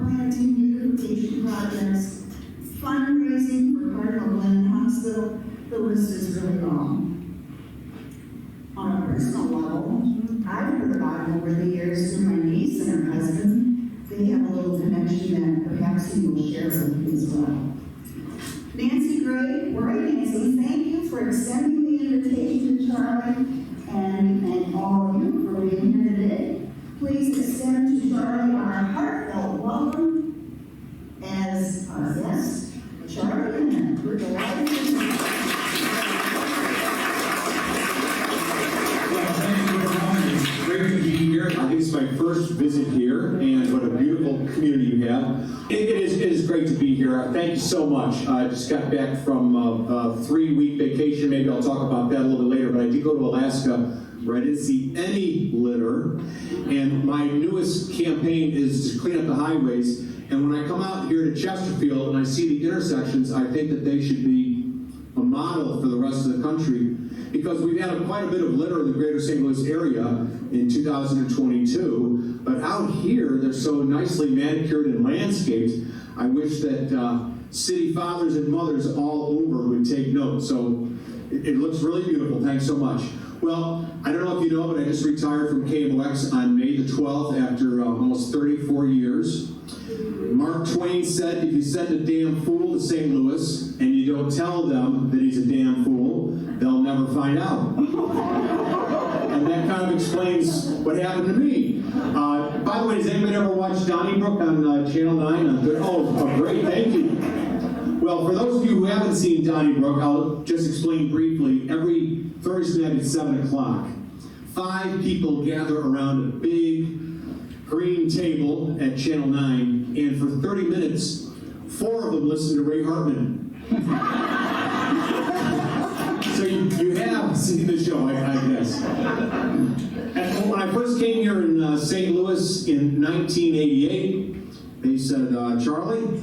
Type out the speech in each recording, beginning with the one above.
planting, beautification projects, fundraising for Cardinal Glen Hospital. The list is really long. On a personal level, I've heard about him over the years through my niece and her husband. They have a little connection that perhaps he will share with you as well. Nancy Gray, Nancy, thank you for extending the invitation to Charlie, and we thank all of you for being here today. Please extend to Charlie our heartfelt welcome as our guest, Charlie Brennan. We're delighted to see you. It's great to be here. I think it's my first visit here, and what a beautiful community you have. It is great to be here. Thank you so much. I just got back from a 3-week vacation. Maybe I'll talk about that a little bit later, but I did go to Alaska where I didn't see any litter, and my newest campaign is to clean up the highways. And when I come out here to Chesterfield and I see the intersections, I think that they should be a model for the rest of the country, because we've had quite a bit of litter in the greater St. Louis area in 2022, but out here they're so nicely manicured and landscaped. I wish that city fathers and mothers all over would take note. So it looks really beautiful. Thanks so much. Well, I don't know if you know, but I just retired from KMOX on May the 12th after almost 34 years. Mark Twain said, if you send a damn fool to St. Louis and you don't tell them that he's a damn fool, they'll never find out. And that kind of explains what happened to me. By the way, has anybody ever watched Donnybrook on Channel 9? Oh, great, thank you. Well, for those of you who haven't seen Donnybrook, I'll just explain briefly. Every Thursday night at 7 o'clock, 5 people gather around a big green table at Channel 9, and for 30 minutes, 4 of them listen to Ray Hartman. So you have seen the show, I guess. And when I first came here in St. Louis in 1988, they said, Charlie,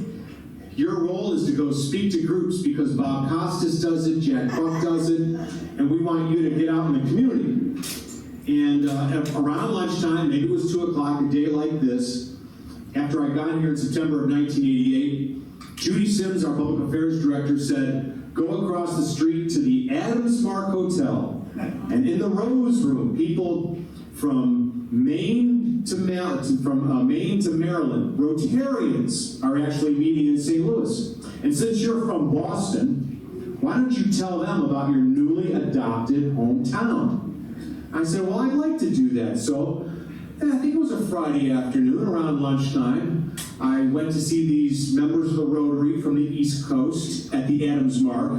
your role is to go speak to groups because Bob Costas does it, Jack Buck does it, and we want you to get out in the community. And around lunchtime, maybe it was 2 o'clock, a day like this, after I got here in September of 1988, Judy Sims, our public affairs director, said, go across the street to the Adams Mark Hotel, and in the Rose Room, people from Maine to Maryland, Rotarians are actually meeting in St. Louis. And since you're from Boston, why don't you tell them about your newly adopted hometown? I said, well, I'd like to do that. So I think it was a Friday afternoon around lunchtime. I went to see these members of the Rotary from the East Coast at the Adams Mark.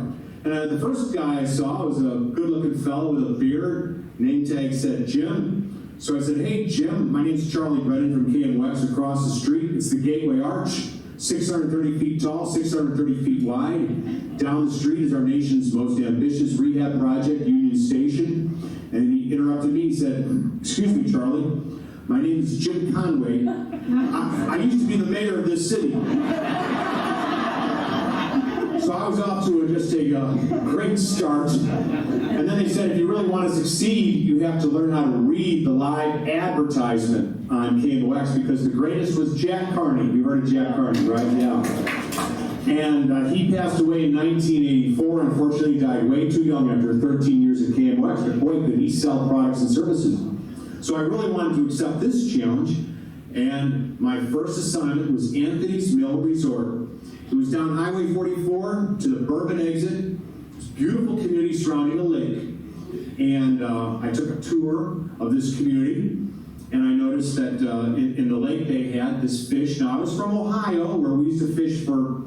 And the first guy I saw was a good-looking fellow with a beard. Name tag said Jim. So I said, hey, Jim, my name's Charlie Brennan from KMOX across the street. It's the Gateway Arch, 630 feet tall, 630 feet wide. Down the street is our nation's most ambitious rehab project, Union Station. And he interrupted me. He said, excuse me, Charlie, my name is Jim Conway. I used to be the mayor of this city. So I was off to just a great start. And then they said, if you really want to succeed, you have to learn how to read the live advertisement on KMOX, because the greatest was Jack Carney. You heard of Jack Carney, right? Yeah. And he passed away in 1984. Unfortunately, he died way too young after 13 years at KMOX. But boy, could he sell products and services. So I really wanted to accept this challenge. And my first assignment was Anthony's Mill Resort. It was down Highway 44 to the Bourbon exit. It's a beautiful community surrounding a lake. And I took a tour of this community, and I noticed that in the lake they had this fish. Now, I was from Ohio, where we used to fish for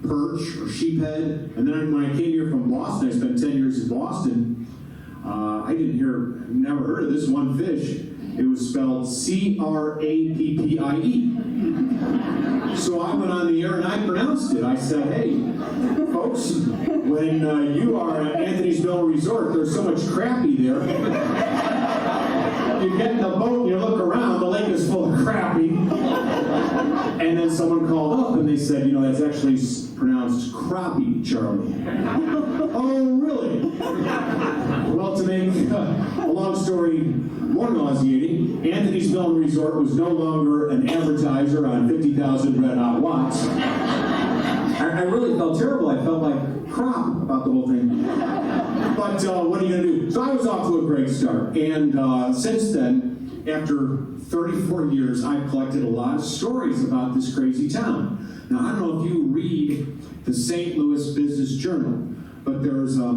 perch or sheephead. And then when I came here from Boston, I spent 10 years in Boston. I never heard of this one fish. It was spelled Crappie. So I went on the air and I pronounced it. I said, hey, folks, when you are at Anthony's Mill Resort, there's so much crappie there. You get in the boat and you look around, the lake is full of crappie. And then someone called up and they said, that's actually pronounced crappie, Charlie. Oh, really? Well, to make a long story more nauseating, Anthony's Mill Resort was no longer an advertiser on 50,000 red hot watts. I really felt terrible. I felt like crap about the whole thing. But what are you going to do? So I was off to a great start. And since then, after 34 years, I've collected a lot of stories about this crazy town. Now, I don't know if you read the St. Louis Business Journal, but there's a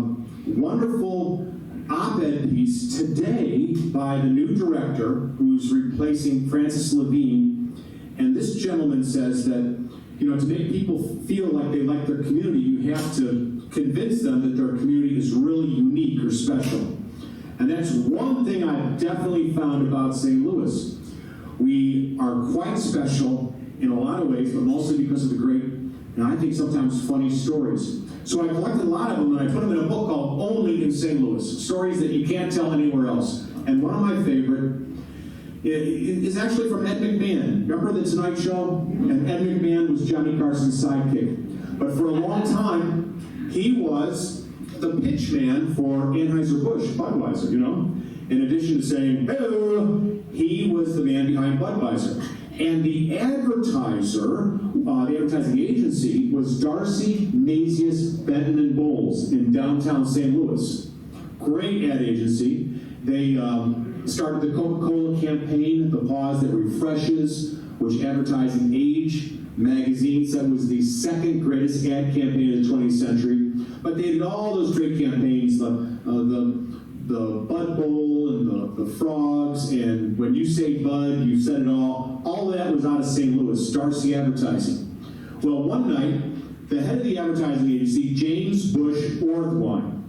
wonderful op-ed piece today by the new director who's replacing Francis Levine. And this gentleman says that, you know, to make people feel like they like their community, you have to convince them that their community is really unique or special. And that's one thing I've definitely found about St. Louis. We are quite special in a lot of ways, but mostly because of the great, and I think sometimes funny stories. So I collected a lot of them and I put them in a book called Only in St. Louis, stories that you can't tell anywhere else. And one of my favorite is actually from Ed McMahon. Remember The Tonight Show? And Ed McMahon was Johnny Carson's sidekick. But for a long time, he was the pitch man for Anheuser-Busch, Budweiser, you know? In addition to saying, hello, he was the man behind Budweiser. And the advertiser, the advertising agency, was Darcy Mazius Benton and Bowles in downtown St. Louis. Great ad agency. They started the Coca-Cola campaign, The Pause That Refreshes, which Advertising Age magazine said was the second greatest ad campaign of the 20th century. But they did all those great campaigns, the Bud Bowl and the frogs, and when you say Bud, you said it all. All that was out of St. Louis, Darcy Advertising. Well, one night, the head of the advertising agency, James Bush Orthwine,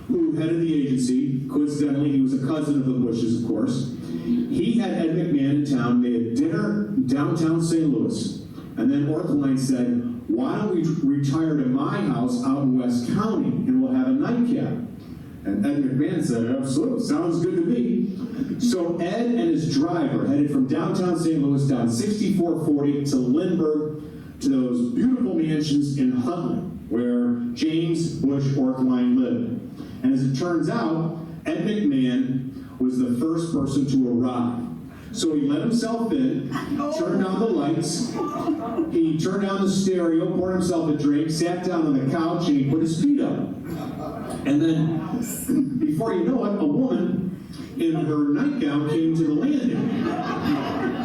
who headed the agency, coincidentally, he was a cousin of the Bushes, of course. He had Ed McMahon in town. They had dinner in downtown St. Louis. And then Orthwine said, why don't we retire to my house out in West County, and we'll have a nightcap? And Ed McMahon said, absolutely, sounds good to me. So Ed and his driver headed from downtown St. Louis down 6440 to Lindbergh, to those beautiful mansions in Huntley, where James Bush Orthwine lived. And as it turns out, Ed McMahon was the first person to arrive. So he let himself in, turned on the lights, he turned down the stereo, poured himself a drink, sat down on the couch, and he put his feet up. And then, before you know it, a woman in her nightgown came to the landing.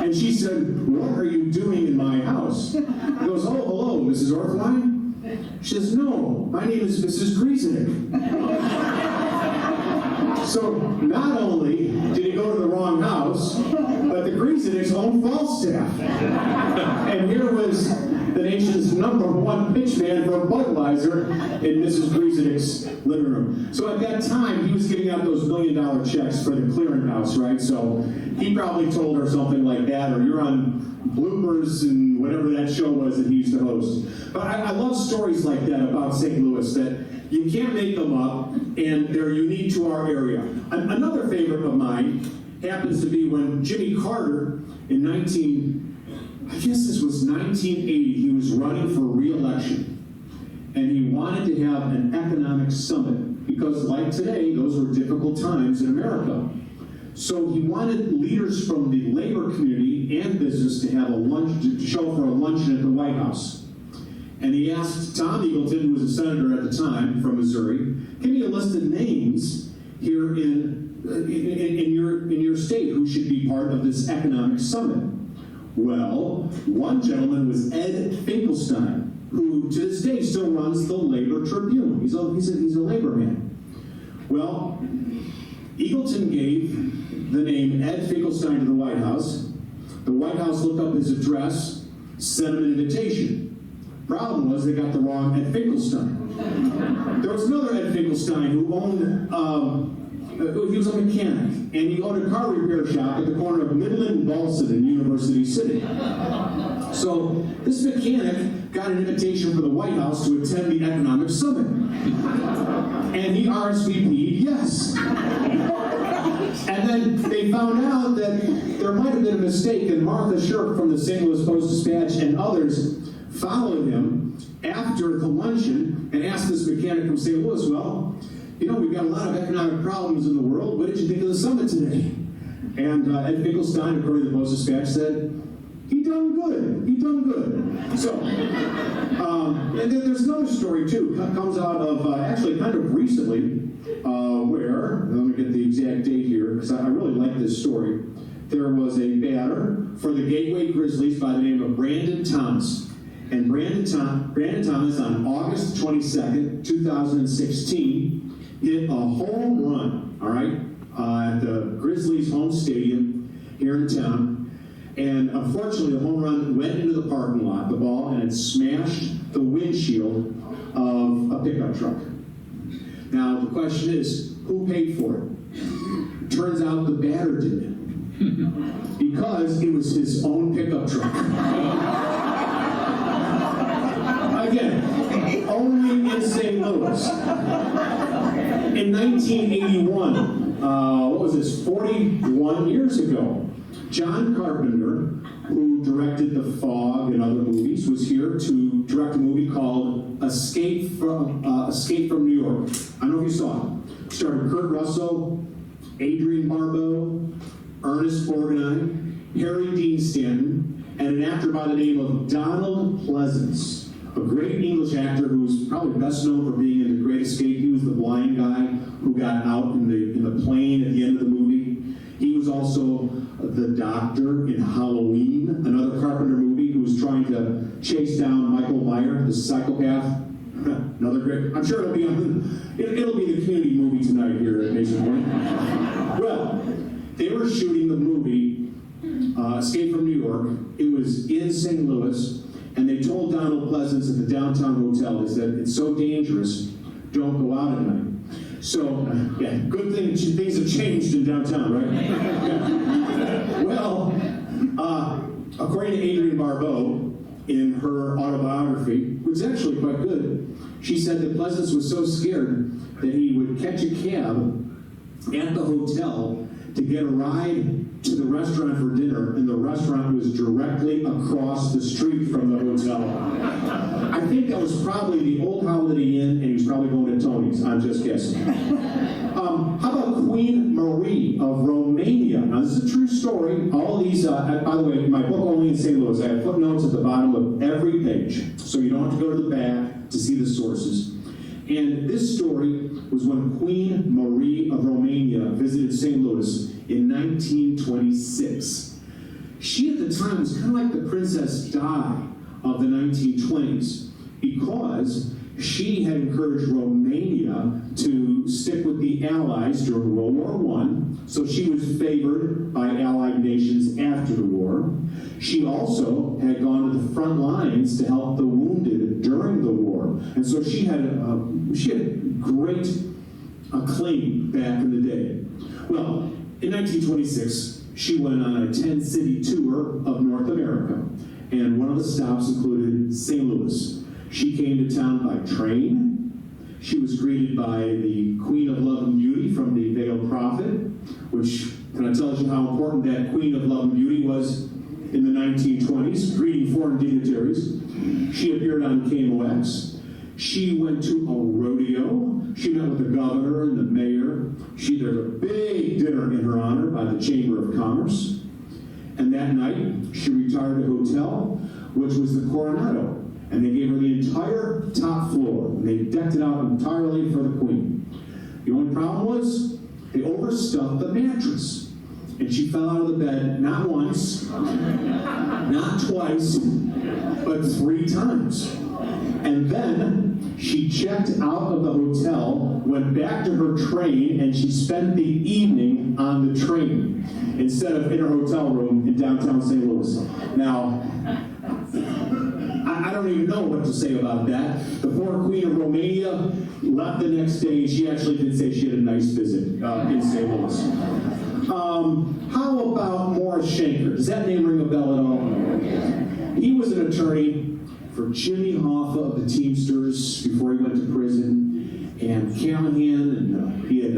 And she said, what are you doing in my house? He goes, oh, hello, Mrs. Orthwine? She says, no, my name is Mrs. Griesenick. So not only did he go to the wrong house, but the Griesenicks owned Falstaff. And here was the nation's #1 pitch man from Budweiser in Mrs. Griesenick's living room. So at that time, he was giving out those $1 million checks for the clearinghouse, right? So he probably told her something like that, or you're on bloopers and whatever that show was that he used to host. But I love stories like that about St. Louis, that you can't make them up, and they're unique to our area. Another favorite of mine happens to be when Jimmy Carter in 1980, he was running for re-election. And he wanted to have an economic summit, because like today, those were difficult times in America. So he wanted leaders from the labor community and business to have a lunch, to show up for a luncheon at the White House. And he asked Tom Eagleton, who was a senator at the time from Missouri, give me a list of names here in your state who should be part of this economic summit. Well, one gentleman was Ed Finkelstein, who to this day still runs the Labor Tribune. He's a labor man. Well, Eagleton gave the name Ed Finkelstein to the White House. The White House looked up his address, sent him an invitation. Problem was they got the wrong Ed Finkelstein. There was another Ed Finkelstein who owned, he was a mechanic, and he owned a car repair shop at the corner of Midland and Balsam in University City. So this mechanic got an invitation for the White House to attend the economic summit. And he RSVP'd yes. And then they found out that there might have been a mistake, and Martha Shirk from the St. Louis Post-Dispatch and others followed him after the luncheon and asked this mechanic from St. Louis, well, you know, we've got a lot of economic problems in the world. What did you think of the summit today? And Ed Finkelstein, according to the Post-Dispatch, said, "He done good. He done good." So, and then there's another story too. Comes out of actually kind of recently, where let me get the exact date here because I really like this story. There was a batter for the Gateway Grizzlies by the name of Brandon Thomas, and Brandon Thomas on August 22nd, 2016, hit a home run. All right, at the Grizzlies' home stadium here in town. And unfortunately, the home run went into the parking lot, the ball, and it smashed the windshield of a pickup truck. Now, the question is, who paid for it? Turns out the batter did. Because it was his own pickup truck. Again, only in St. Louis. In 1981, what was this, 41 years ago, John Carpenter, who directed The Fog and other movies, was here to direct a movie called Escape from New York. I don't know if you saw it. Starred Kurt Russell, Adrienne Barbeau, Ernest Borgnine, Harry Dean Stanton, and an actor by the name of Donald Pleasance, a great English actor who's probably best known for being in The Great Escape. He was the blind guy who got out in the plane at the end of the movie. He was also the doctor in Halloween, another Carpenter movie, who was trying to chase down Michael Myers, the psychopath. Another great. I'm sure it'll be the community movie tonight here at Mason Pointe. Well, they were shooting the movie Escape from New York. It was in St. Louis, and they told Donald Pleasance at the downtown hotel, they said, "It's so dangerous, don't go out at night." So, yeah, good thing things have changed in downtown, right? Yeah. Well, according to Adrienne Barbeau, in her autobiography, which is actually quite good, she said that Pleasance was so scared that he would catch a cab at the hotel to get a ride to the restaurant for dinner, and the restaurant was directly across the street from the hotel. I think that was probably the old Holiday Inn, and he was probably going to Tony's. I'm just guessing. How about Queen Marie of Romania? Now, this is a true story. All these, by the way, my book only in St. Louis. I have footnotes at the bottom of every page, so you don't have to go to the back to see the sources. And this story was when Queen Marie of Romania visited St. Louis in 1926. She at the time was kind of like the Princess Di of the 1920s because she had encouraged Romania to stick with the Allies during World War I, so she was favored by Allied nations after the war. She also had gone to the front lines to help the wounded during the war, and so she had great acclaim back in the day. Well, in 1926, she went on a 10-city tour of North America, and one of the stops included St. Louis. She came to town by train. She was greeted by the Queen of Love and Beauty from the Veiled Prophet, which kind of tells you how important that Queen of Love and Beauty was in the 1920s, greeting foreign dignitaries. She appeared on KMOX. She went to a rodeo. She met with the governor and the mayor. There was a big dinner in her honor by the Chamber of Commerce. And that night, she retired to a hotel, which was the Coronado. And they gave her the entire top floor. And they decked it out entirely for the Queen. The only problem was they overstuffed the mattress. And she fell out of the bed not once, not twice, but 3 times. And then she checked out of the hotel, went back to her train, and she spent the evening on the train instead of in her hotel room in downtown St. Louis. Now, I don't even know what to say about that. The poor Queen of Romania left the next day, and she actually did say she had a nice visit in St. Louis. How about Morris Schenker? Does that name ring a bell at all? He was an attorney for Jimmy Hoffa of the Teamsters before he went to prison, and Callahan, and he had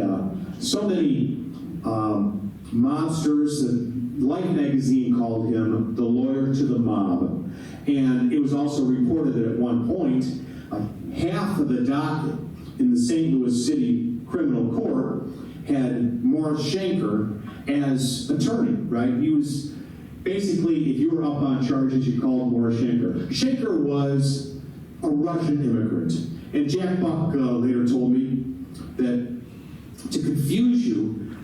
so many mobsters that Life magazine called him the lawyer to the mob. And it was also reported that at one point, half of the docket in the St. Louis City criminal court had Morris Schenker as attorney, right? He was basically, if you were up on charges, you called Morris Schenker. Schenker was a Russian immigrant. And Jack Buck later told me that to confuse you,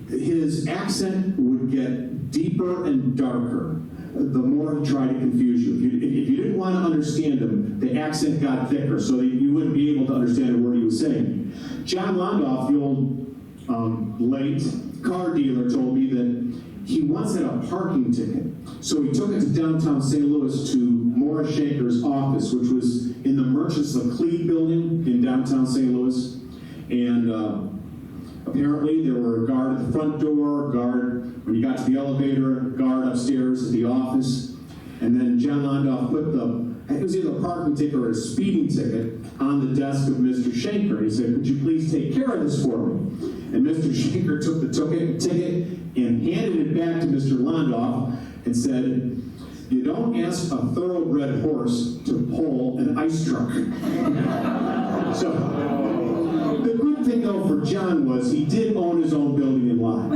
his accent would get deeper and darker the more he tried to confuse you. If you didn't want to understand him, the accent got thicker so that you wouldn't be able to understand a word he was saying. John Londoff, the old late car dealer, told me that he once had a parking ticket. So he took it to downtown St. Louis to Morris Schenker's office, which was in the Merchants of Cleve building in downtown St. Louis. And apparently there were a guard at the front door, guard when you got to the elevator, guard upstairs at the office. And then John Londoff put it was either a parking ticket or a speeding ticket on the desk of Mr. Schenker. He said, "Could you please take care of this for me?" And Mr. Schenker took the ticket and handed it back to Mr. Londoff and said, "You don't ask a thoroughbred horse to pull an ice truck." So, the good thing though for John was he did own his own building and lot.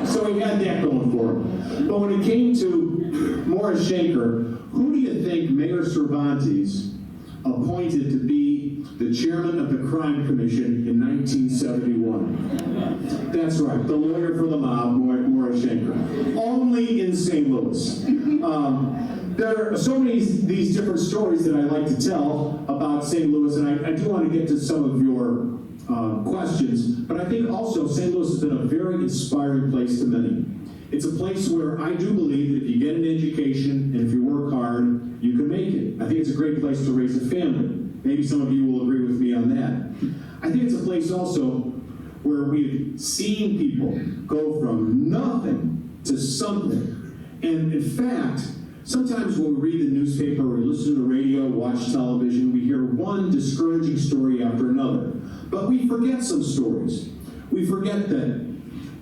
So he had that going for him. But when it came to Morris Schenker, who do you think Mayor Cervantes appointed to be the chairman of the Crime Commission in 1971? That's right, the lawyer for the mob, Morris Schenker. Only in St. Louis. There are so many these different stories that I like to tell about St. Louis, and I do want to get to some of your questions, but I think also St. Louis has been a very inspiring place to many. It's a place where I do believe that if you get an education and if you work hard, you can make it. I think it's a great place to raise a family. Maybe some of you will agree with me on that. I think it's a place also where we've seen people go from nothing to something. And in fact, sometimes when we read the newspaper or we listen to the radio, watch television, we hear one discouraging story after another. But we forget some stories. We forget that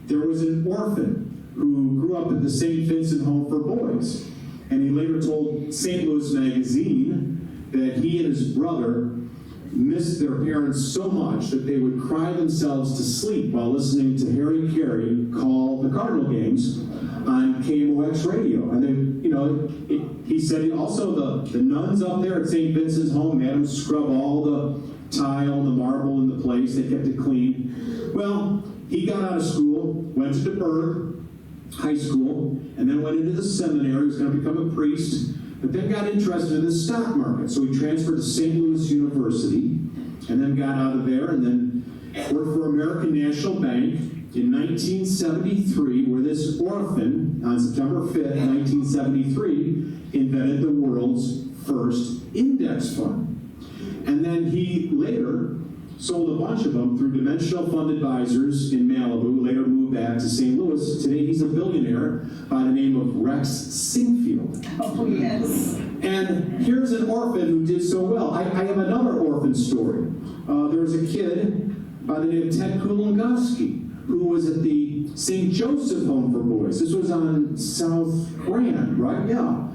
there was an orphan who grew up at the St. Vincent Home for Boys. And he later told St. Louis Magazine that he and his brother missed their parents so much that they would cry themselves to sleep while listening to Harry Carey call the Cardinal games on KMOX radio. And then, he said also the nuns up there at St. Vincent's home made him scrub all the tile and the marble in the place. They kept it clean. Well, he got out of school, went to DeBerg High School, and then went into the seminary. He was going to become a priest, but then got interested in the stock market. So he transferred to St. Louis University, and then got out of there, and then worked for American National Bank in 1973, where this orphan, on September 5th, 1973, invented the world's first index fund. And then he later sold a bunch of them through Dimensional Fund Advisors in Malibu, later moved back to St. Louis. Today he's a billionaire by the name of Rex Sinfield. Oh, yes. And here's an orphan who did so well. I have another orphan story. There was a kid by the name of Ted Kulongoski who was at the St. Joseph Home for Boys. This was on South Grand, right? Yeah.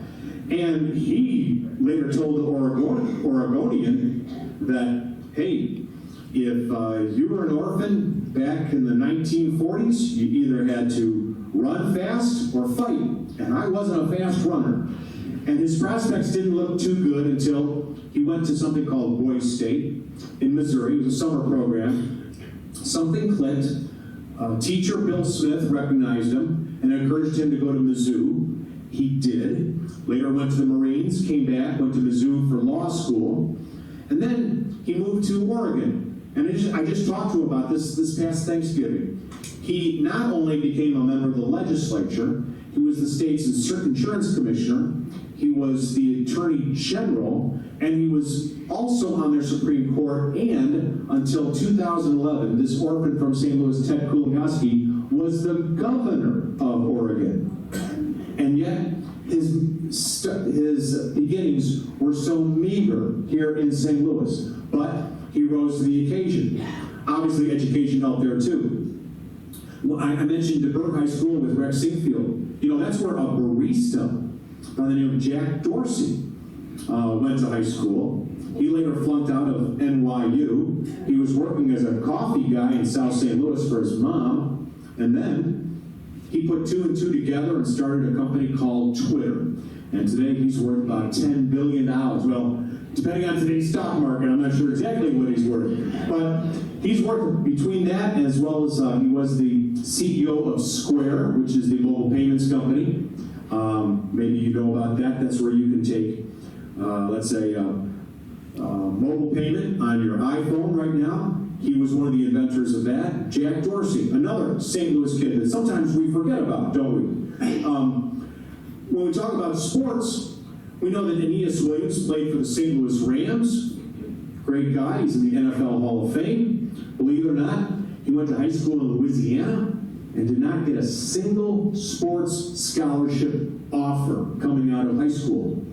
And he later told the Oregonian that, hey, if you were an orphan back in the 1940s, you either had to run fast or fight. And I wasn't a fast runner. And his prospects didn't look too good until he went to something called Boys State in Missouri. It was a summer program. Something clicked. Teacher Bill Smith recognized him and encouraged him to go to Mizzou. He did. Later went to the Marines, came back, went to Mizzou for law school. And then he moved to Oregon. And I just talked to him about this past Thanksgiving. He not only became a member of the legislature, he was the state's insurance commissioner, he was the attorney general, and he was also on their Supreme Court, and until 2011, this orphan from St. Louis, Ted Kulongoski, was the governor of Oregon. And yet, his beginnings were so meager here in St. Louis, but he rose to the occasion. Obviously, education helped there too. Well, I mentioned DeBerg High School with Rex Sinfield. That's where a barista by the name of Jack Dorsey went to high school. He later flunked out of NYU. He was working as a coffee guy in South St. Louis for his mom, and then he put two and two together and started a company called Twitter. And today he's worth about $10 billion. Well, depending on today's stock market, I'm not sure exactly what he's worth. But he's worth between that, as well as he was the CEO of Square, which is the mobile payments company. Maybe you know about that. That's where you can take, let's say, mobile payment on your iPhone right now. He was one of the inventors of that. Jack Dorsey, another St. Louis kid that sometimes we forget about, don't we? When we talk about sports, we know that Aeneas Williams played for the St. Louis Rams. Great guy. He's in the NFL Hall of Fame. Believe it or not, he went to high school in Louisiana and did not get a single sports scholarship offer coming out of high school.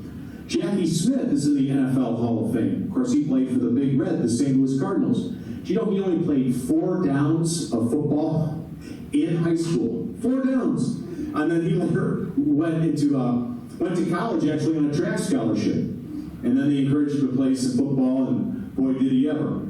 Jackie Smith is in the NFL Hall of Fame. Of course, he played for the Big Red, the St. Louis Cardinals. Do you know he only played 4 downs of football in high school? 4 downs. And then he later went to college actually on a track scholarship. And then they encouraged him to play some football, and boy, did he ever.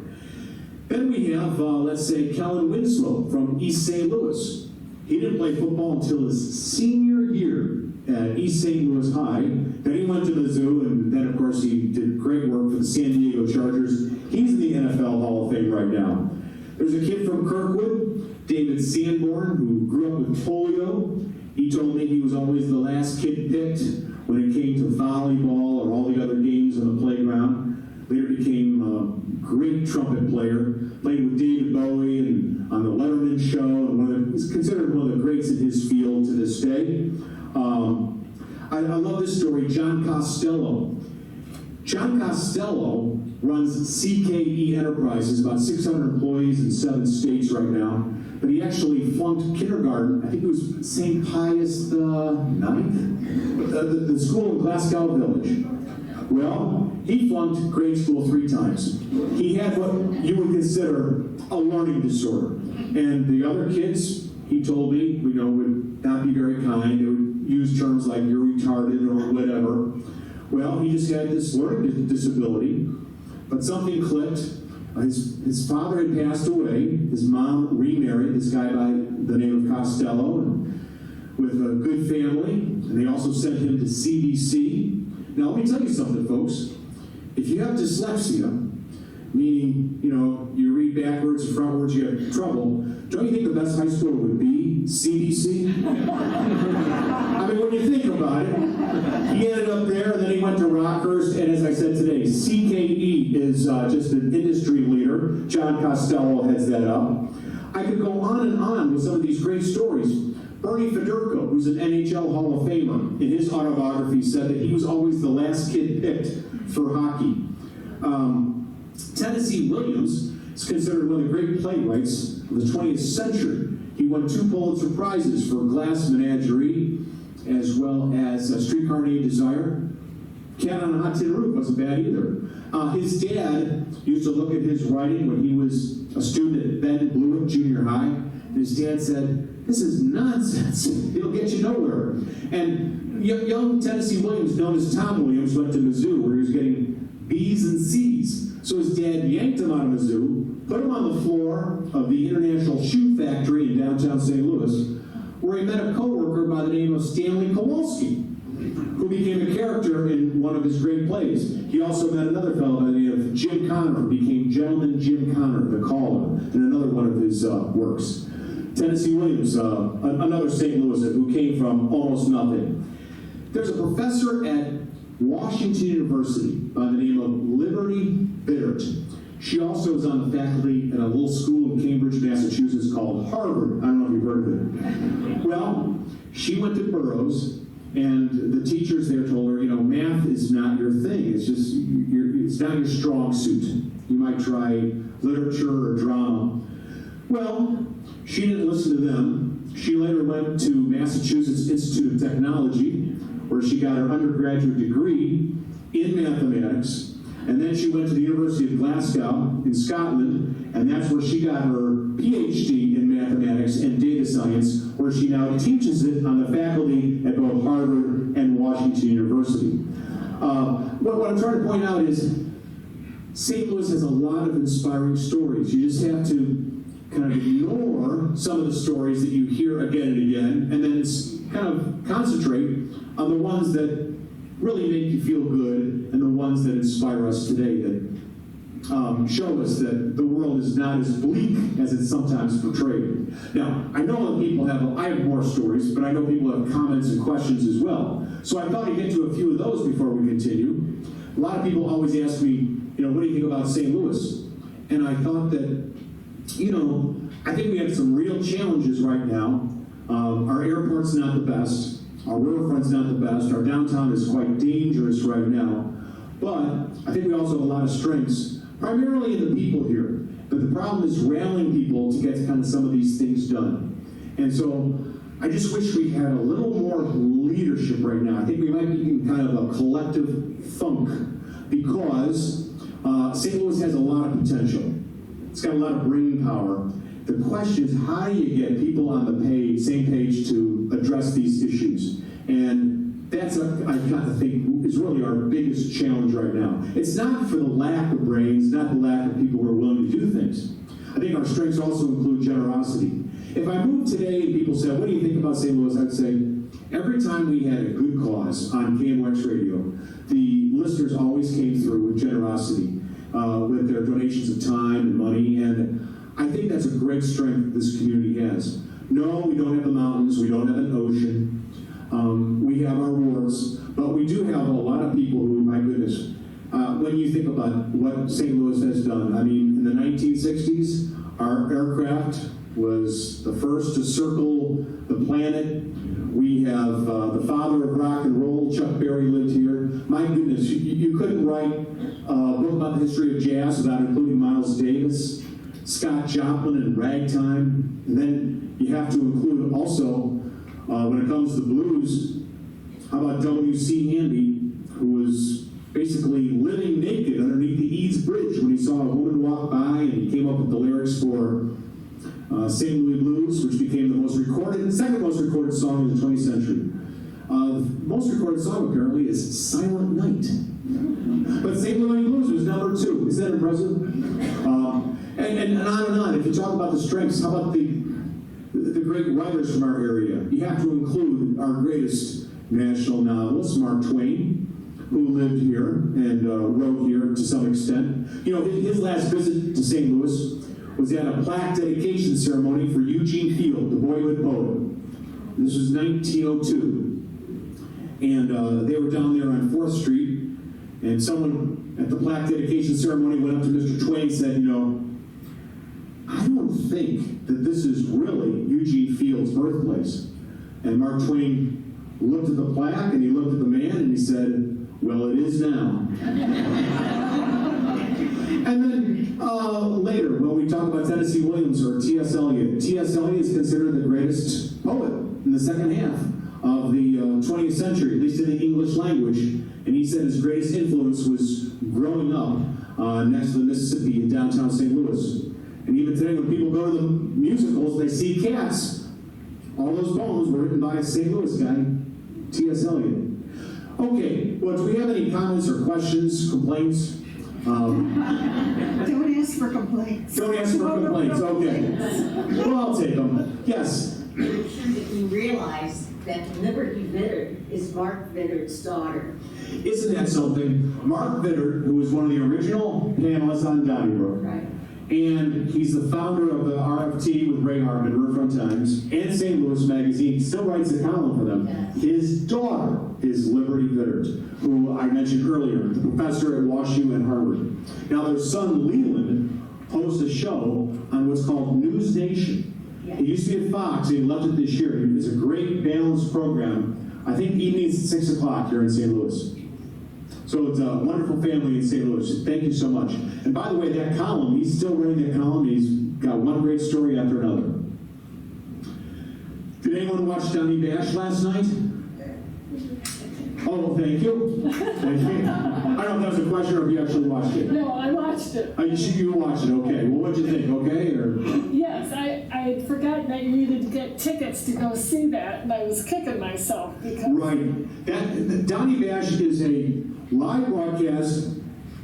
Then we have, let's say, Kellen Winslow from East St. Louis. He didn't play football until his senior year at East St. Louis High. Then he went to Mizzou, and then, of course, he did great work for the San Diego Chargers. He's in the NFL Hall of Fame right now. There's a kid from Kirkwood, David Sanborn, who grew up with polio. He told me he was always the last kid picked when it came to volleyball or all the other games on the playground. Later became a great trumpet player, played with David Bowie and on the Letterman Show, and he's considered one of the greats in his field to this day. I love this story, John Costello. John Costello runs CKE Enterprises, about 600 employees in 7 states right now. But he actually flunked kindergarten. I think it was St. Pius IX, the school in Glasgow Village. Well, he flunked grade school 3 times. He had what you would consider a learning disorder. And the other kids, he told me, would not be very kind. They would use terms like you're retarded or whatever. Well, he just had this learning disability, but something clicked. His father had passed away. His mom remarried this guy by the name of Costello, and with a good family. And they also sent him to CBC. Now, let me tell you something, folks. If you have dyslexia, meaning, you read backwards and frontwards, you have trouble, don't you think the best high school would be CBC? I mean, when you think about it, he ended up there, and then he went to Rockhurst, and as I said today, CKE is just an industry leader. John Costello heads that up. I could go on with some of these great stories. Bernie Federko, who's an NHL Hall of Famer, in his autobiography said that he was always the last kid picked for hockey. Tennessee Williams is considered one of the great playwrights of the 20th century. He won 2 Pulitzer Prizes for Glass Menagerie, as well as Streetcar Named Desire. Cat on a Hot Tin Roof wasn't bad either. His dad used to look at his writing when he was a student at Ben Blewett Junior High. And his dad said, "This is nonsense. It'll get you nowhere." And young Tennessee Williams, known as Tom Williams, went to Mizzou, where he was getting B's and C's. So his dad yanked him out of Mizzou, put him on the floor of the International Shoe Factory in downtown St. Louis, where he met a co-worker by the name of Stanley Kowalski, who became a character in one of his great plays. He also met another fellow by the name of Jim Connor, who became Gentleman Jim Connor, the Caller, in another one of his works. Tennessee Williams, another St. Louisan who came from almost nothing. There's a professor at Washington University by the name of Liberty Biddert. She also is on the faculty at a little school in Cambridge, Massachusetts called Harvard. I don't know if you've heard of it. Well, she went to Burroughs, and the teachers there told her, math is not your thing. It's just, it's not your strong suit. You might try literature or drama. Well, she didn't listen to them. She later went to Massachusetts Institute of Technology, where she got her undergraduate degree in mathematics. And then she went to the University of Glasgow in Scotland, and that's where she got her PhD in mathematics and data science, where she now teaches it on the faculty at both Harvard and Washington University. What I'm trying to point out is St. Louis has a lot of inspiring stories. You just have to kind of ignore some of the stories that you hear again and again, and then kind of concentrate on the ones that really make you feel good and the ones that inspire us today, that show us that the world is not as bleak as it's sometimes portrayed. Now, I know that I have more stories, but I know people have comments and questions as well. So I thought I'd get to a few of those before we continue. A lot of people always ask me, what do you think about St. Louis? And I thought that, I think we have some real challenges right now. Our airport's not the best. Our riverfront's not the best. Our downtown is quite dangerous right now. But I think we also have a lot of strengths, primarily in the people here. But the problem is rallying people to get kind of some of these things done. And so I just wish we had a little more leadership right now. I think we might be in kind of a collective funk because St. Louis has a lot of potential. It's got a lot of brain power. The question is, how do you get people on the same page to address these issues? And that's, I've got to think, is really our biggest challenge right now. It's not for the lack of brains, not the lack of people who are willing to do things. I think our strengths also include generosity. If I move today and people say, what do you think about St. Louis? I'd say, every time we had a good cause on KMOX radio, the listeners always came through with generosity, with their donations of time and money, and I think that's a great strength this community has. No, we don't have the mountains, we don't have an ocean, we have our wars, but we do have a lot of people who, my goodness, when you think about what St. Louis has done, I mean, in the 1960s, our aircraft was the first to circle the planet. We have the father of rock and roll, Chuck Berry, lived here. My goodness, you couldn't write a book about the history of jazz without including Miles Davis, Scott Joplin, and ragtime. And then you have to include also, when it comes to blues, how about W.C. Handy, who was basically living naked underneath the Eads Bridge when he saw a woman walk by, and he came up with the lyrics for St. Louis Blues, which became the second most recorded song in the 20th century. The most recorded song, apparently, is Silent Night. But St. Louis Blues was number 2. Isn't that impressive? And on and on. If you talk about the strengths, how about the great writers from our area? You have to include our greatest national novelist, Mark Twain, who lived here and wrote here to some extent. His last visit to St. Louis was at a plaque dedication ceremony for Eugene Field, the boyhood poet. This was 1902. And they were down there on 4th Street, and someone at the plaque dedication ceremony went up to Mr. Twain and said, I don't think that this is really Eugene Field's birthplace. And Mark Twain looked at the plaque, and he looked at the man, and he said, well, it is now. And then later, when we talk about Tennessee Williams or T.S. Eliot, T.S. Eliot is considered the greatest poet in the second half of the 20th century, at least in the English language. And he said his greatest influence was growing up next to the Mississippi in downtown St. Louis. And even today, when people go to the musicals, they see Cats. All those poems were written by a St. Louis guy, T.S. Eliot. Okay, well, do we have any comments or questions, complaints? Don't ask for complaints. Don't ask for complaints, okay. Well, I'll take them. Yes? I'm sure that you realize that Liberty Vittert is Mark Vittert's daughter. Isn't that something? Mark Vittert, who was one of the original panelists on Donnybrook, Right. and he's the founder of the RFT with Ray Hartman, Riverfront Times, and St. Louis Magazine, still writes a column for them. Yes. His daughter is Liberty Vittert, who I mentioned earlier, the professor at WashU and Harvard. Now, their son, Leland, hosts a show on what's called News Nation. Yes. He used to be at Fox, and he left it this year. It's a great, balanced program. I think evenings at 6 o'clock here in St. Louis. So it's a wonderful family in St. Louis. Thank you so much. And by the way, that column, he's still writing that column. He's got one great story after another. Did anyone watch Donnie Bash last night? Oh, thank you. Thank you. I don't know if that was a question or if you actually watched it. No, I watched it. You watched it, okay. Well, what'd you think, okay? Or... Yes, I had forgotten I needed to get tickets to go see that, and I was kicking myself because... Right. Donnie Bash is a live broadcast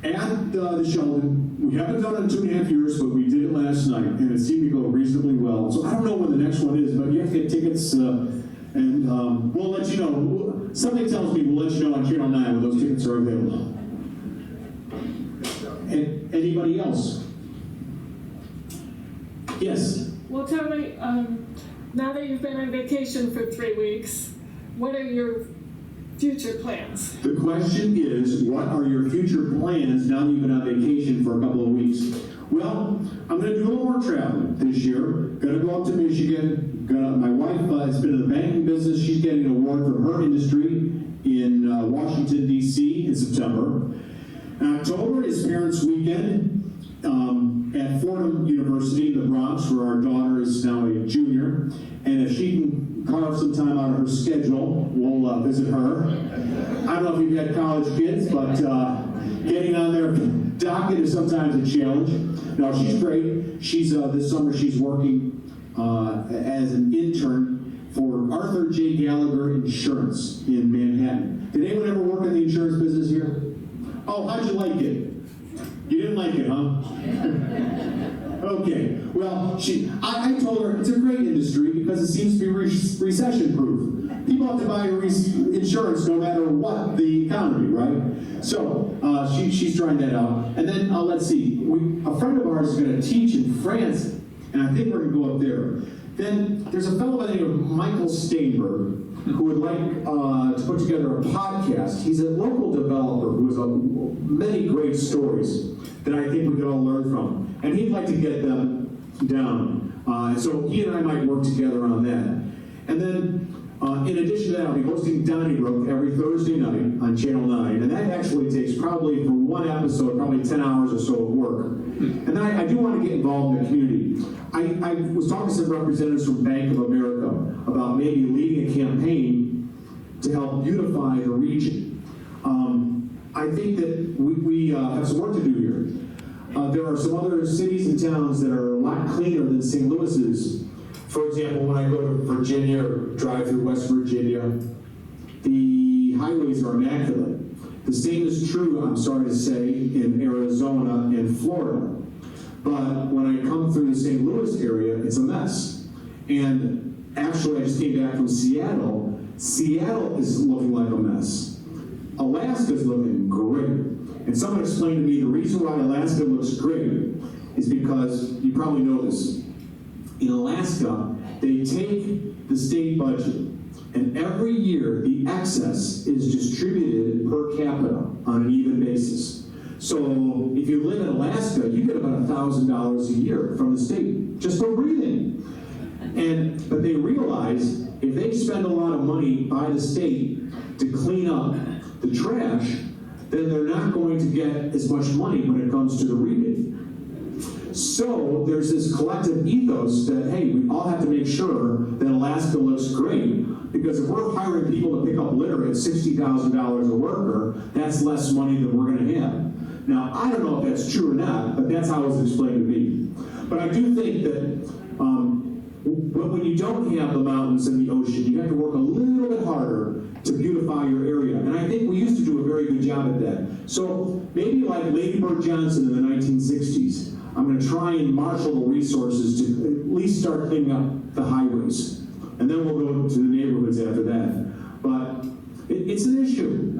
at the Sheldon. We haven't done it in 2.5 years, but we did it last night, and it seemed to go reasonably well. So I don't know when the next one is, but you have to get tickets, and we'll let you know. Something tells me we'll let you know on Channel 9 when those tickets are available. And anybody else? Yes? Well, tell me, now that you've been on vacation for 3 weeks, what are your future plans? The question is, what are your future plans now that you've been on vacation for a couple of weeks? Well, I'm going to do a little more traveling this year. Going to go up to Michigan. My wife has been in the banking business. She's getting an award for her industry in Washington, D.C. in September. In October is Parents' Weekend at Fordham University in the Bronx, where our daughter is now a junior. And if she can carve some time out of her schedule, we'll visit her. I don't know if you've had college kids, but getting on their docket is sometimes a challenge. No, she's great. She's this summer she's working as an intern for Arthur J. Gallagher Insurance in Manhattan. Did anyone ever work in the insurance business here? Oh, how'd you like it? You didn't like it, huh? Okay. Well, I told her it's a great industry because it seems to be recession-proof. People have to buy insurance no matter what the economy, right? So she's trying that out. And then let's see. A friend of ours is going to teach in France, and I think we're going to go up there. Then there's a fellow by the name of Michael Steinberg who would like to put together a podcast. He's a local developer who has many great stories that I think we could all learn from. And he'd like to get them down. So he and I might work together on that. And then, in addition to that, I'll be hosting Donnybrook every Thursday night on Channel 9. And that actually takes probably, for one episode, probably 10 hours or so of work. And then I do want to get involved in the community. I was talking to some representatives from Bank of America about maybe leading a campaign to help beautify the region. I think that we have some work to do here. There are some other cities and towns that are a lot cleaner than St. Louis is. For example, when I go to Virginia or drive through West Virginia, the highways are immaculate. The same is true, I'm sorry to say, in Arizona and Florida. But when I come through the St. Louis area, it's a mess. And actually, I just came back from Seattle. Seattle is looking like a mess. Alaska's looking great. And someone explained to me the reason why Alaska looks great is because, you probably know this, in Alaska, they take the state budget, and every year the excess is distributed per capita on an even basis. So if you live in Alaska, you get about $1,000 a year from the state just for breathing. But they realize if they spend a lot of money by the state to clean up the trash, then they're not going to get as much money when it comes to the rebate. So there's this collective ethos that, hey, we all have to make sure that Alaska looks great, because if we're hiring people to pick up litter at $60,000 a worker, that's less money than we're going to have. Now, I don't know if that's true or not, but that's how it was explained to me. But I do think that when you don't have the mountains and the ocean, you have to work a little bit harder to beautify your area. And I think we used to do a very good job at that. So maybe like Lady Bird Johnson in the 1960s, I'm going to try and marshal the resources to at least start cleaning up the highways. And then we'll go to the neighborhoods after that. But it's an issue.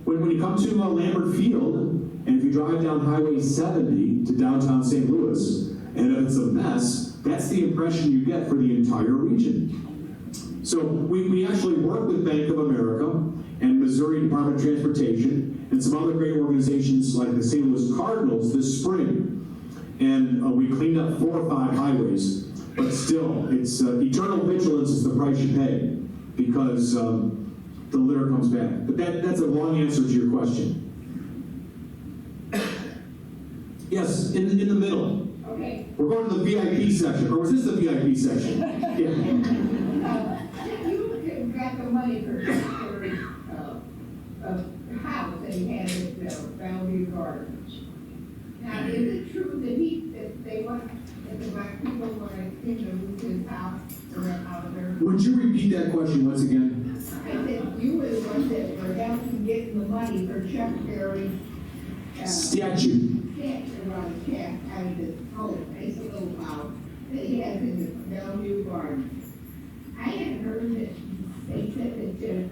When you come to Lambert Field, and if you drive down Highway 70 to downtown St. Louis, and if it's a mess, that's the impression you get for the entire region. So we actually work with Bank of America and Missouri Department of Transportation and some other great organizations like the St. Louis Cardinals this spring. And we cleaned up 4 or 5 highways. But still, it's eternal vigilance is the price you pay, because the litter comes back. But that's a long answer to your question. Yes, in the middle. Okay. We're going to the VIP section. Or was this the VIP section? Yeah. You got the money for a house that he had at Bellevue Gardens. Now, is it true that they want, that the black people want to move his house out of there? Would you repeat that question once again? I said you were the ones that were helping getting the money for Chuck Berry Statue. around the cat out of this home, nice little house that he has in the Bellevue Garden. I had heard that they said that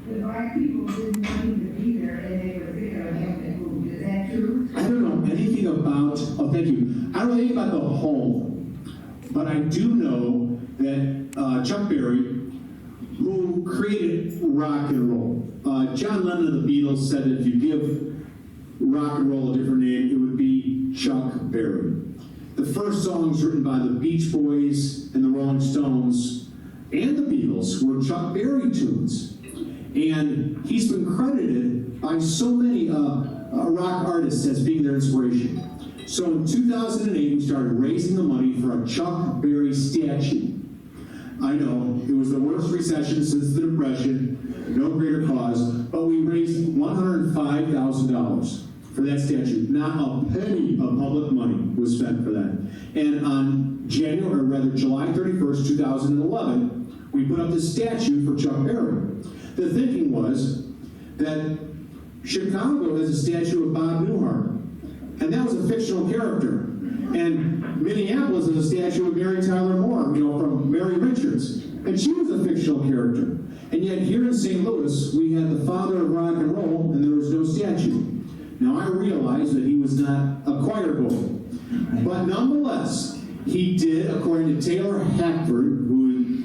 the black people didn't want to be there and they were there and have to move. Is that true? I don't know anything about, oh, thank you. I don't know anything about the home, but I do know that Chuck Berry, who created rock and roll, John Lennon of the Beatles said that if you give rock and roll a different name, it would be Chuck Berry. The first songs written by the Beach Boys and the Rolling Stones and the Beatles were Chuck Berry tunes. And he's been credited by so many rock artists as being their inspiration. So in 2008, we started raising the money for a Chuck Berry statue. I know, it was the worst recession since the Depression, no greater cause, but we raised $105,000 for that statue. Not a penny of public money was spent for that. And on July 31st, 2011, we put up the statue for Chuck Berry. The thinking was that Chicago has a statue of Bob Newhart, and that was a fictional character. And Minneapolis has a statue of Mary Tyler Moore, from Mary Richards, and she was a fictional character. And yet here in St. Louis, we had the father of rock and roll, and there was no statue. Now I realize that he was not a choir boy, but nonetheless, he did, according to Taylor Hackford, who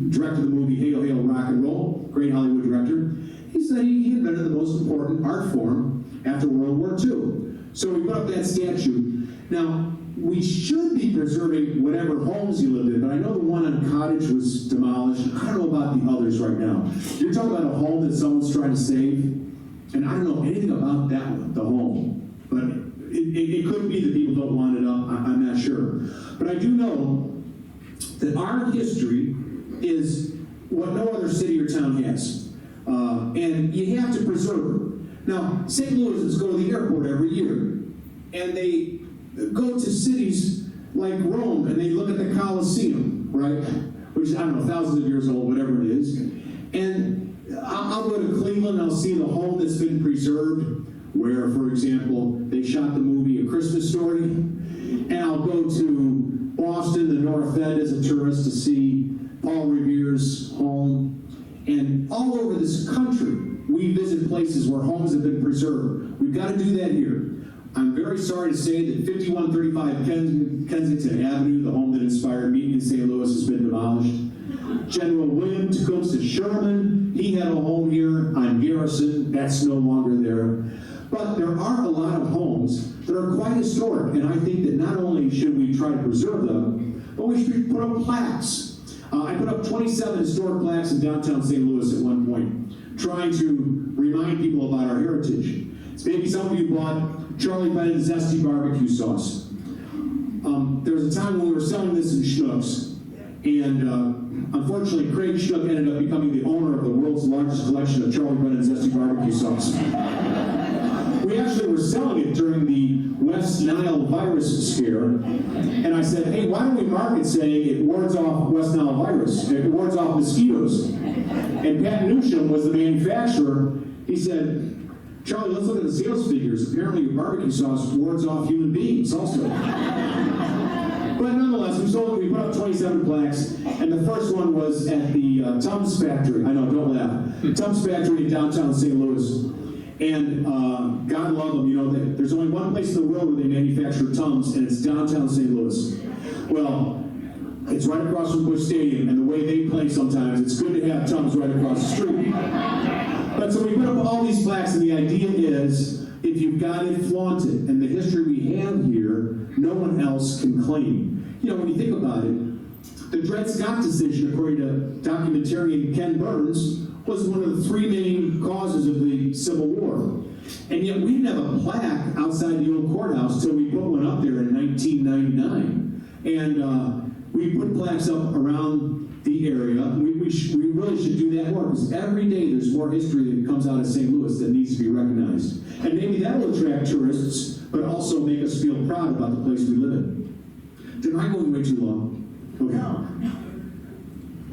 directed the movie Hail, Hail, Rock and Roll, great Hollywood director, he said he invented the most important art form after World War II. So we put up that statue. Now, we should be preserving whatever homes he lived in, but I know the one on Cottage was demolished. I don't know about the others right now. You're talking about a home that someone's trying to save, and I don't know anything about that one, the home. But it could be that people don't want it up. I'm not sure. But I do know that our history is what no other city or town has. And you have to preserve it. Now, St. Louisans go to the airport every year, and they go to cities like Rome, and they look at the Colosseum, right? Which is, I don't know, thousands of years old, whatever it is. And I'll go to Cleveland, and I'll see the home that's been preserved, where, for example, they shot the movie A Christmas Story. And I'll go to Boston, the North End, as a tourist to see Paul Revere's home. And all over this country, we visit places where homes have been preserved. We've got to do that here. I'm very sorry to say that 5135 Kensington Avenue, the home that inspired me in St. Louis, has been demolished. General William Tecumseh Sherman, he had a home here on Garrison. That's no longer there. But there are a lot of homes that are quite historic, and I think that not only should we try to preserve them, but we should put up plaques. I put up 27 historic plaques in downtown St. Louis at one point, trying to remind people about our heritage. So maybe some of you bought Charlie Brennan Zesty Barbecue Sauce. There was a time when we were selling this in Schnucks, and unfortunately, Craig Schnuck ended up becoming the owner of the world's largest collection of Charlie Brennan Zesty Barbecue Sauce. We actually were selling it during the West Nile virus scare, and I said, hey, why don't we market saying it wards off West Nile virus, it wards off mosquitoes. And Pat Newsham was the manufacturer. He said, Charlie, let's look at the sales figures. Apparently your barbecue sauce wards off human beings also. But nonetheless, we put up 27 plaques, and the first one was at the Tums Factory. I know, don't laugh. Tums Factory in downtown St. Louis. And God love them, there's only one place in the world where they manufacture Tums, and it's downtown St. Louis. Well, it's right across from Busch Stadium, and the way they play sometimes, it's good to have Tums right across the street. But so we put up all these plaques, and the idea is, if you've got it, flaunt it. And the history we have here, no one else can claim. When you think about it, the Dred Scott decision, according to documentarian Ken Burns, was one of the three main causes of the Civil War. And yet we didn't have a plaque outside the old courthouse till we put one up there in 1999. And we put plaques up around the area. We really should do that more, because every day there's more history that comes out of St. Louis that needs to be recognized. And maybe that will attract tourists, but also make us feel proud about the place we live in. Did I go way too long? Okay. No.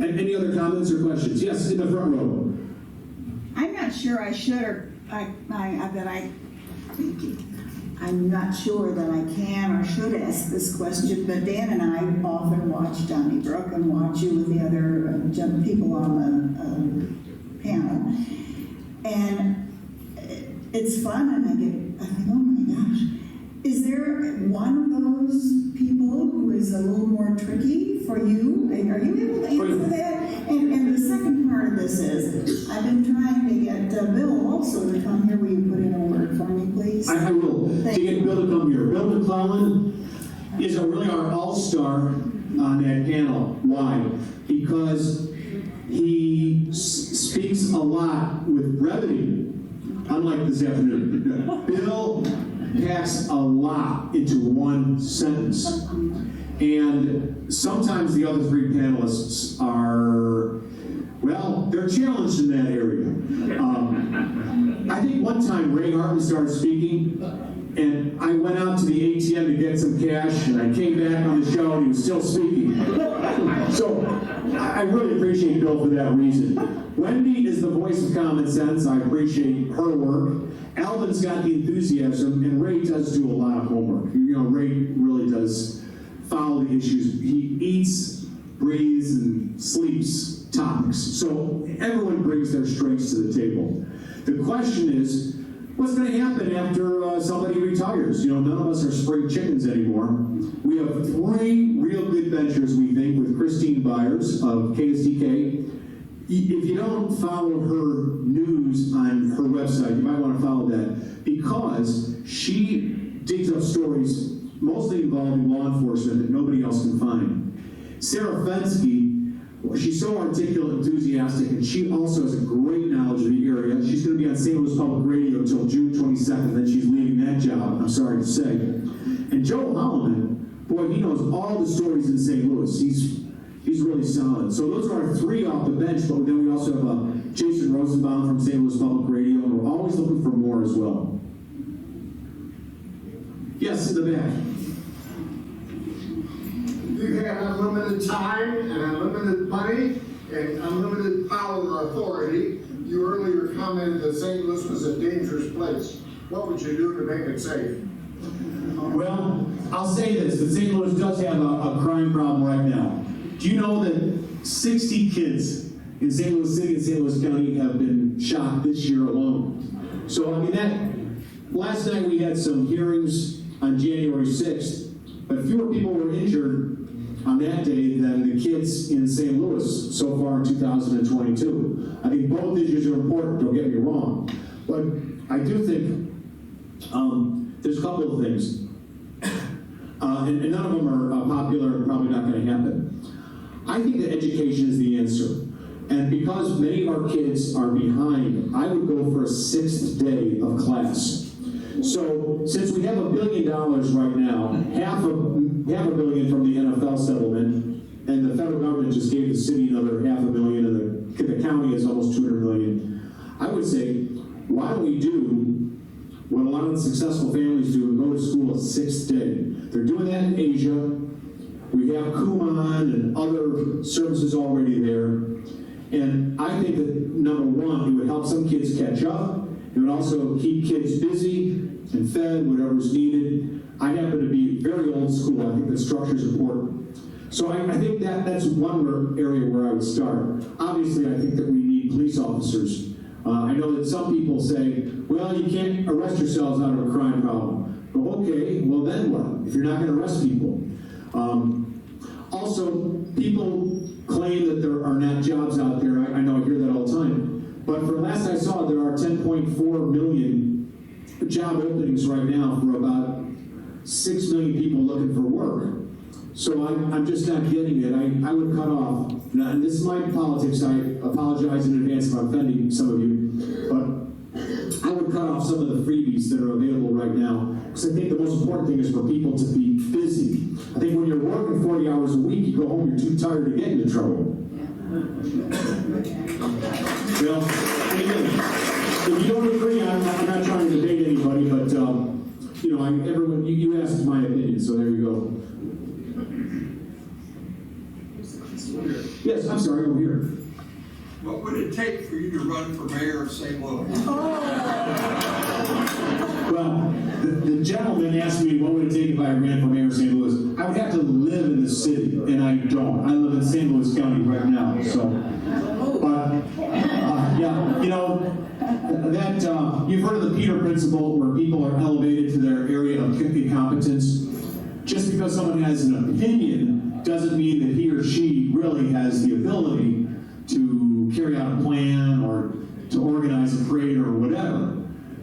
And any other comments or questions? Yes, in the front row. I'm not sure I should, or thank you. I'm not sure that I can or should ask this question, but Dan and I often watch Donnybrook and watch you with the other people on the panel. And it's fun, and I think, oh my gosh. Is there one of those people who is a little more tricky for you? Are you able to answer that? And the second part of this is, I've been trying to get Bill also to come here. Will you put in a word for me, please? I will. Thank To get Bill to come here. Bill McClellan is really our all-star on that panel. Why? Because he speaks a lot with brevity, unlike this afternoon. Bill packs a lot into one sentence. And sometimes the other three panelists are, well, they're challenged in that area. I think one time Ray Hartley started speaking, and I went out to the ATM to get some cash, and I came back on the show, and he was still speaking. So I really appreciate Bill for that reason. Wendy is the voice of common sense. I appreciate her work. Alvin's got the enthusiasm, and Ray does do a lot of homework. You know, Ray really does follow the issues. He eats, breathes, and sleeps topics. So everyone brings their strengths to the table. The question is, what's going to happen after somebody retires? You know, none of us are spring chickens anymore. We have 3 real good ventures, we think, with Christine Byers of KSDK. If you don't follow her news on her website, you might want to follow that, because she digs up stories mostly involving law enforcement that nobody else can find. Sarah Fensky, she's so articulate, enthusiastic, and she also has a great knowledge of the area. She's going to be on St. Louis Public Radio until June 22nd, then she's leaving that job, I'm sorry to say. And Joe Holloman, boy, he knows all the stories in St. Louis. He's really solid. So those are our 3 off the bench, but then we also have Jason Rosenbaum from St. Louis Public Radio, and we're always looking for more as well. Yes, in the back. You have unlimited time and unlimited money and unlimited power or authority. You earlier commented that St. Louis was a dangerous place. What would you do to make it safe? Well, I'll say this, that St. Louis does have a crime problem right now. Do you know that 60 kids in St. Louis City and St. Louis County have been shot this year alone? So, I mean, last night we had some hearings on January 6th, but fewer people were injured on that day than the kids in St. Louis so far in 2022. I think both issues are important, don't get me wrong. But I do think there's a couple of things. And none of them are popular and probably not going to happen. I think that education is the answer. And because many of our kids are behind, I would go for a 6th day of class. So, since we have $1 billion right now, half a billion from the NFL settlement, and the federal government just gave the city another $500,000, and the county is almost $200 million, I would say, why don't we do what a lot of the successful families do and go to school a 6th day? They're doing that in Asia. We have Kumon and other services already there. And I think that, number one, it would help some kids catch up. It would also keep kids busy and fed, whatever's needed. I happen to be very old school. I think that structure is important. So I think that's one area where I would start. Obviously, I think that we need police officers. I know that some people say, well, you can't arrest yourselves out of a crime problem. Well, okay, well then what? If you're not going to arrest people. Also, people claim that there are not jobs out there. I know I hear that all the time. But from last I saw, there are 10.4 million job openings right now for about 6 million people looking for work. So I'm just not getting it. I would cut off, now, and this is my politics, I apologize in advance if I'm offending some of you, but I would cut off some of the freebies that are available right now, because I think the most important thing is for people to be busy. I think when you're working 40 hours a week, you go home, you're too tired to get into trouble. Well, again, if you don't agree, I'm not trying to debate anybody, but, you know, everyone, you asked my opinion, so there you go. Yes, I'm sorry, over here. What would it take for you to run for mayor of St. Louis? Well, the the gentleman asked me what would it take if I ran for mayor of St. Louis. I would have to live in the city, and I don't. I live in St. Louis County right now, so. But, yeah, you know, that, you've heard of the Peter Principle, where people are elevated to their area of incompetence. Just because someone has an opinion doesn't mean that he or she really has the ability to carry out a plan or to organize a parade or whatever.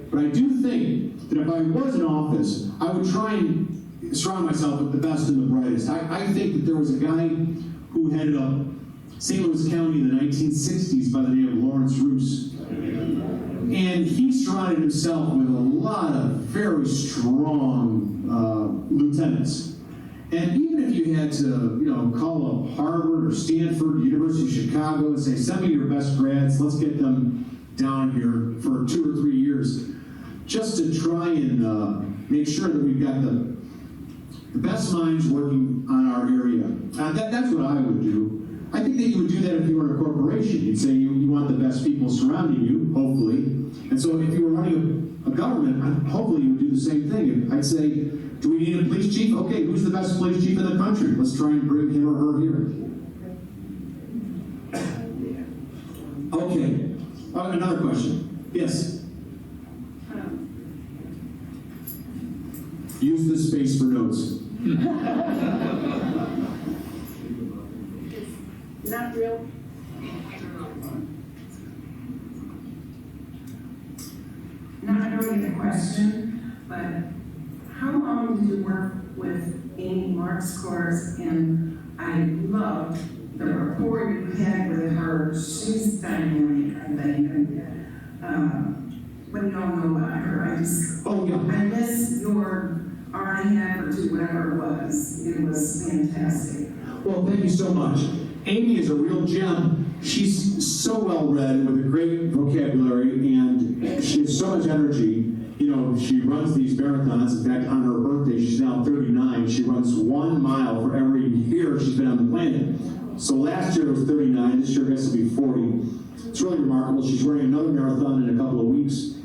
But I do think that if I was in office, I would try and surround myself with the best and the brightest. I think that there was a guy who headed up St. Louis County in the 1960s by the name of Lawrence Roos. And he surrounded himself with a lot of very strong lieutenants. And even if you had to, you know, call up Harvard or Stanford, University of Chicago, and say, send me your best grads, let's get them down here for 2 or 3 years, just to try and make sure that we've got the best minds working on our area. That's what I would do. I think that you would do that if you were a corporation. You'd say you want the best people surrounding you, hopefully. And so if you were running a government, hopefully you would do the same thing. I'd say, do we need a police chief? Okay, who's the best police chief in the country? Let's try and bring him or her here. Okay, another question. Yes? Use this space for notes. Not real. Not really a question, but how long did you work with Amy Mark's course? And I loved the rapport you had with her. She's dynamic, I think. And what do y'all know about her? I miss your R and a or two, whatever it was. It was fantastic. Well, thank you so much. Amy is a real gem. She's so well-read with a great vocabulary, and she has so much energy. You know, she runs these marathons. In fact, on her birthday, she's now 39. She runs 1 mile for every year she's been on the planet. So last year it was 39. This year it gets to be 40. It's really remarkable. She's running another marathon in a couple of weeks.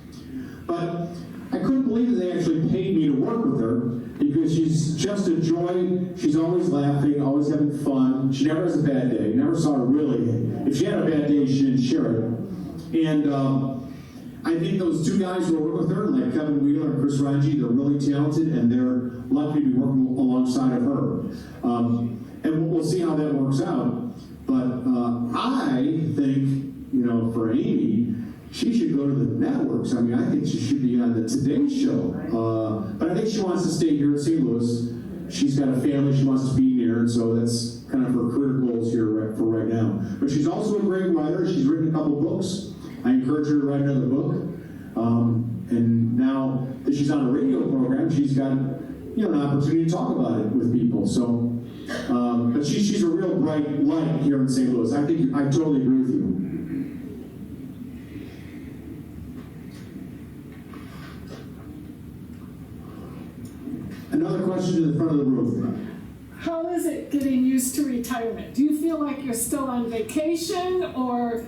But I couldn't believe that they actually paid me to work with her, because she's just a joy. She's always laughing, always having fun. She never has a bad day. Never saw her really. If she had a bad day, she didn't share it. And I think those two guys who work with her, like Kevin Wheeler and Chris Rangi, they're really talented, and they're lucky to be working alongside of her. And we'll see how that works out. But I think, you know, for Amy, she should go to the networks. I mean, I think she should be on the Today Show. But I think she wants to stay here in St. Louis. She's got a family she wants to be near, and so that's kind of her career goals here for right now. But she's also a great writer. She's written a couple books. I encourage her to write another book. And now that she's on a radio program, she's got, you know, an opportunity to talk about it with people. So, but she's a real bright light here in St. Louis. I totally agree with you. Another question in the front of the room. How is it getting used to retirement? Do you feel like you're still on vacation, or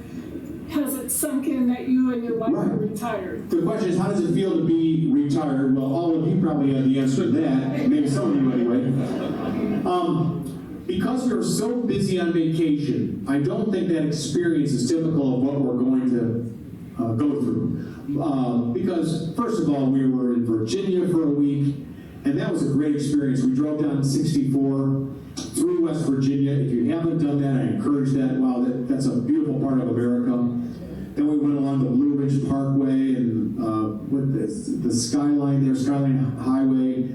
has it sunk in that you and your wife are retired? The question is, how does it feel to be retired? Well, all of you probably have the answer to that. Maybe some of you anyway. Because we were so busy on vacation, I don't think that experience is typical of what we're going to go through. Because, first of all, we were in Virginia for a week, and that was a great experience. We drove down 64 through West Virginia. If you haven't done that, I encourage that. Wow, that's a beautiful part of America. Then we went along the Blue Ridge Parkway and with the skyline there, Skyline Highway.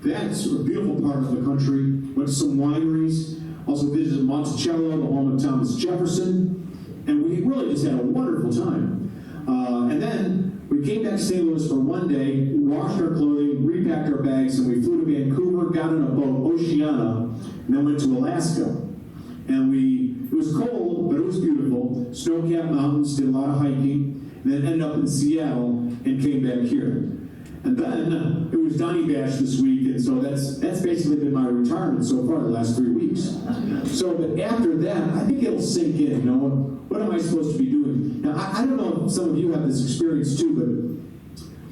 That's a beautiful part of the country. Went to some wineries. Also visited Monticello, the home of Thomas Jefferson. And we really just had a wonderful time. And then we came back to St. Louis for one day, washed our clothing, repacked our bags, and we flew to Vancouver, got on a boat, Oceana, and then went to Alaska. And it was cold, but it was beautiful. Snow-capped mountains, did a lot of hiking, and then ended up in Seattle and came back here. And then it was Donnie Bash this week, and so that's basically been my retirement so far the last 3 weeks. So, but after that, I think it'll sink in, you know, what am I supposed to be doing? Now, I don't know if some of you have this experience too,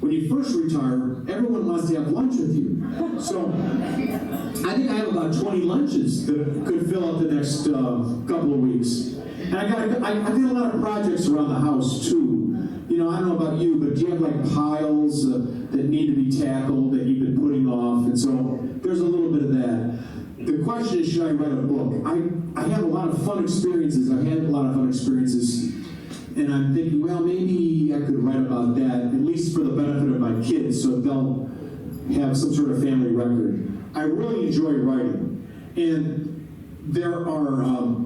but when you first retire, everyone wants to have lunch with you. So I think I have about 20 lunches that could fill up the next couple of weeks. And I've got a lot of projects around the house too. You know, I don't know about you, but do you have like piles that need to be tackled that you've been putting off? And so there's a little bit of that. The question is, should I write a book? I have a lot of fun experiences. I've had a lot of fun experiences. And I'm thinking, well, maybe I could write about that, at least for the benefit of my kids, so they'll have some sort of family record. I really enjoy writing. And there are a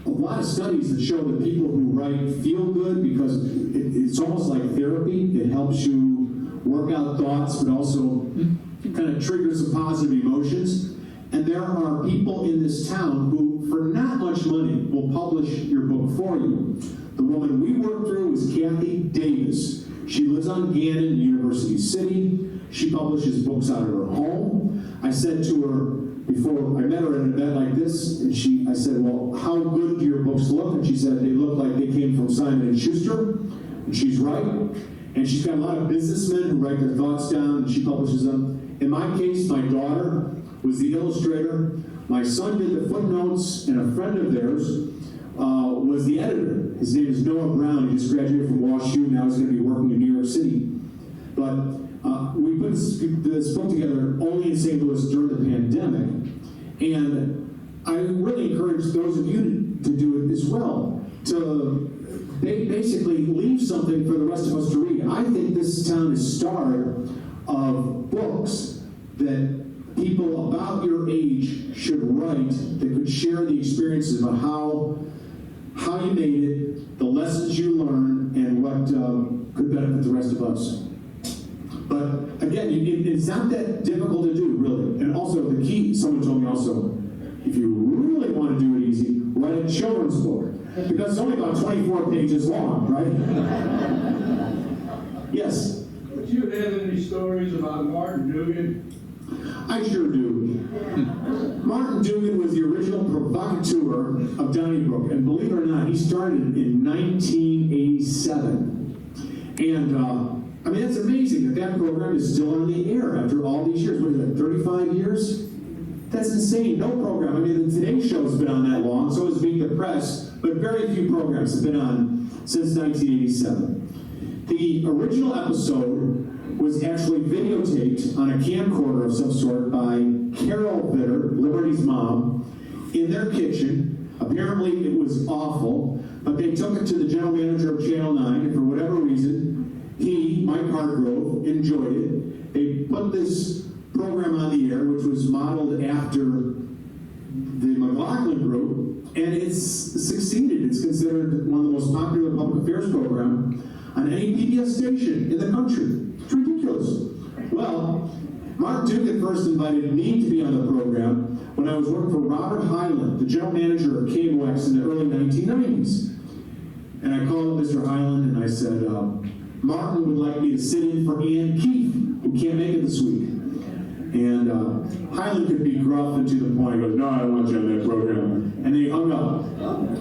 lot of studies that show that people who write feel good because it's almost like therapy. It helps you work out thoughts, but also kind of triggers some positive emotions. And there are people in this town who, for not much money, will publish your book for you. The woman we worked through is Kathy Davis. She lives on Gannon in University City. She publishes books out of her home. I said to her before I met her at an event like this, and I said, well, how good do your books look? And she said, they look like they came from Simon & Schuster. And she's right. And she's got a lot of businessmen who write their thoughts down, and she publishes them. In my case, my daughter was the illustrator. My son did the footnotes, and a friend of theirs was the editor. His name is Noah Brown. He just graduated from WashU. Now he's going to be working in New York City. But we put this book together only in St. Louis during the pandemic. And I really encourage those of you to do it as well, to basically leave something for the rest of us to read. I think this town is starved of books that people about your age should write that could share the experiences about how you made it, the lessons you learned, and what could benefit the rest of us. But again, it's not that difficult to do, really. And also, the key, someone told me also, if you really want to do it easy, write a children's book. Because it's only about 24 pages long, right? Yes? But you have any stories about Martin Dugan? I sure do. Martin Dugan was the original provocateur of Donnybrook, and believe it or not, he started in 1987. And I mean, that's amazing that program is still on the air after all these years. What is that, 35 years? That's insane. No program. I mean, the Today Show's been on that long, so has Meet the Press, but very few programs have been on since 1987. The original episode was actually videotaped on a camcorder of some sort by Carol Vitter, Liberty's mom, in their kitchen. Apparently it was awful, but they took it to the general manager of Channel 9, and for whatever reason, he, Mike Hargrove, enjoyed it. They put this program on the air, which was modeled after the McLaughlin Group, and it's succeeded. It's considered one of the most popular public affairs programs on any PBS station in the country. It's ridiculous. Well, Mark Dugan first invited me to be on the program when I was working for Robert Hyland, the general manager of KMOX in the early 1990s. And I called up Mr. Hyland and I said, Martin would like me to sit in for Ann Keith, who can't make it this week. And Hyland could be gruff and to the point. He goes, no, I don't want you on that program. And they hung up.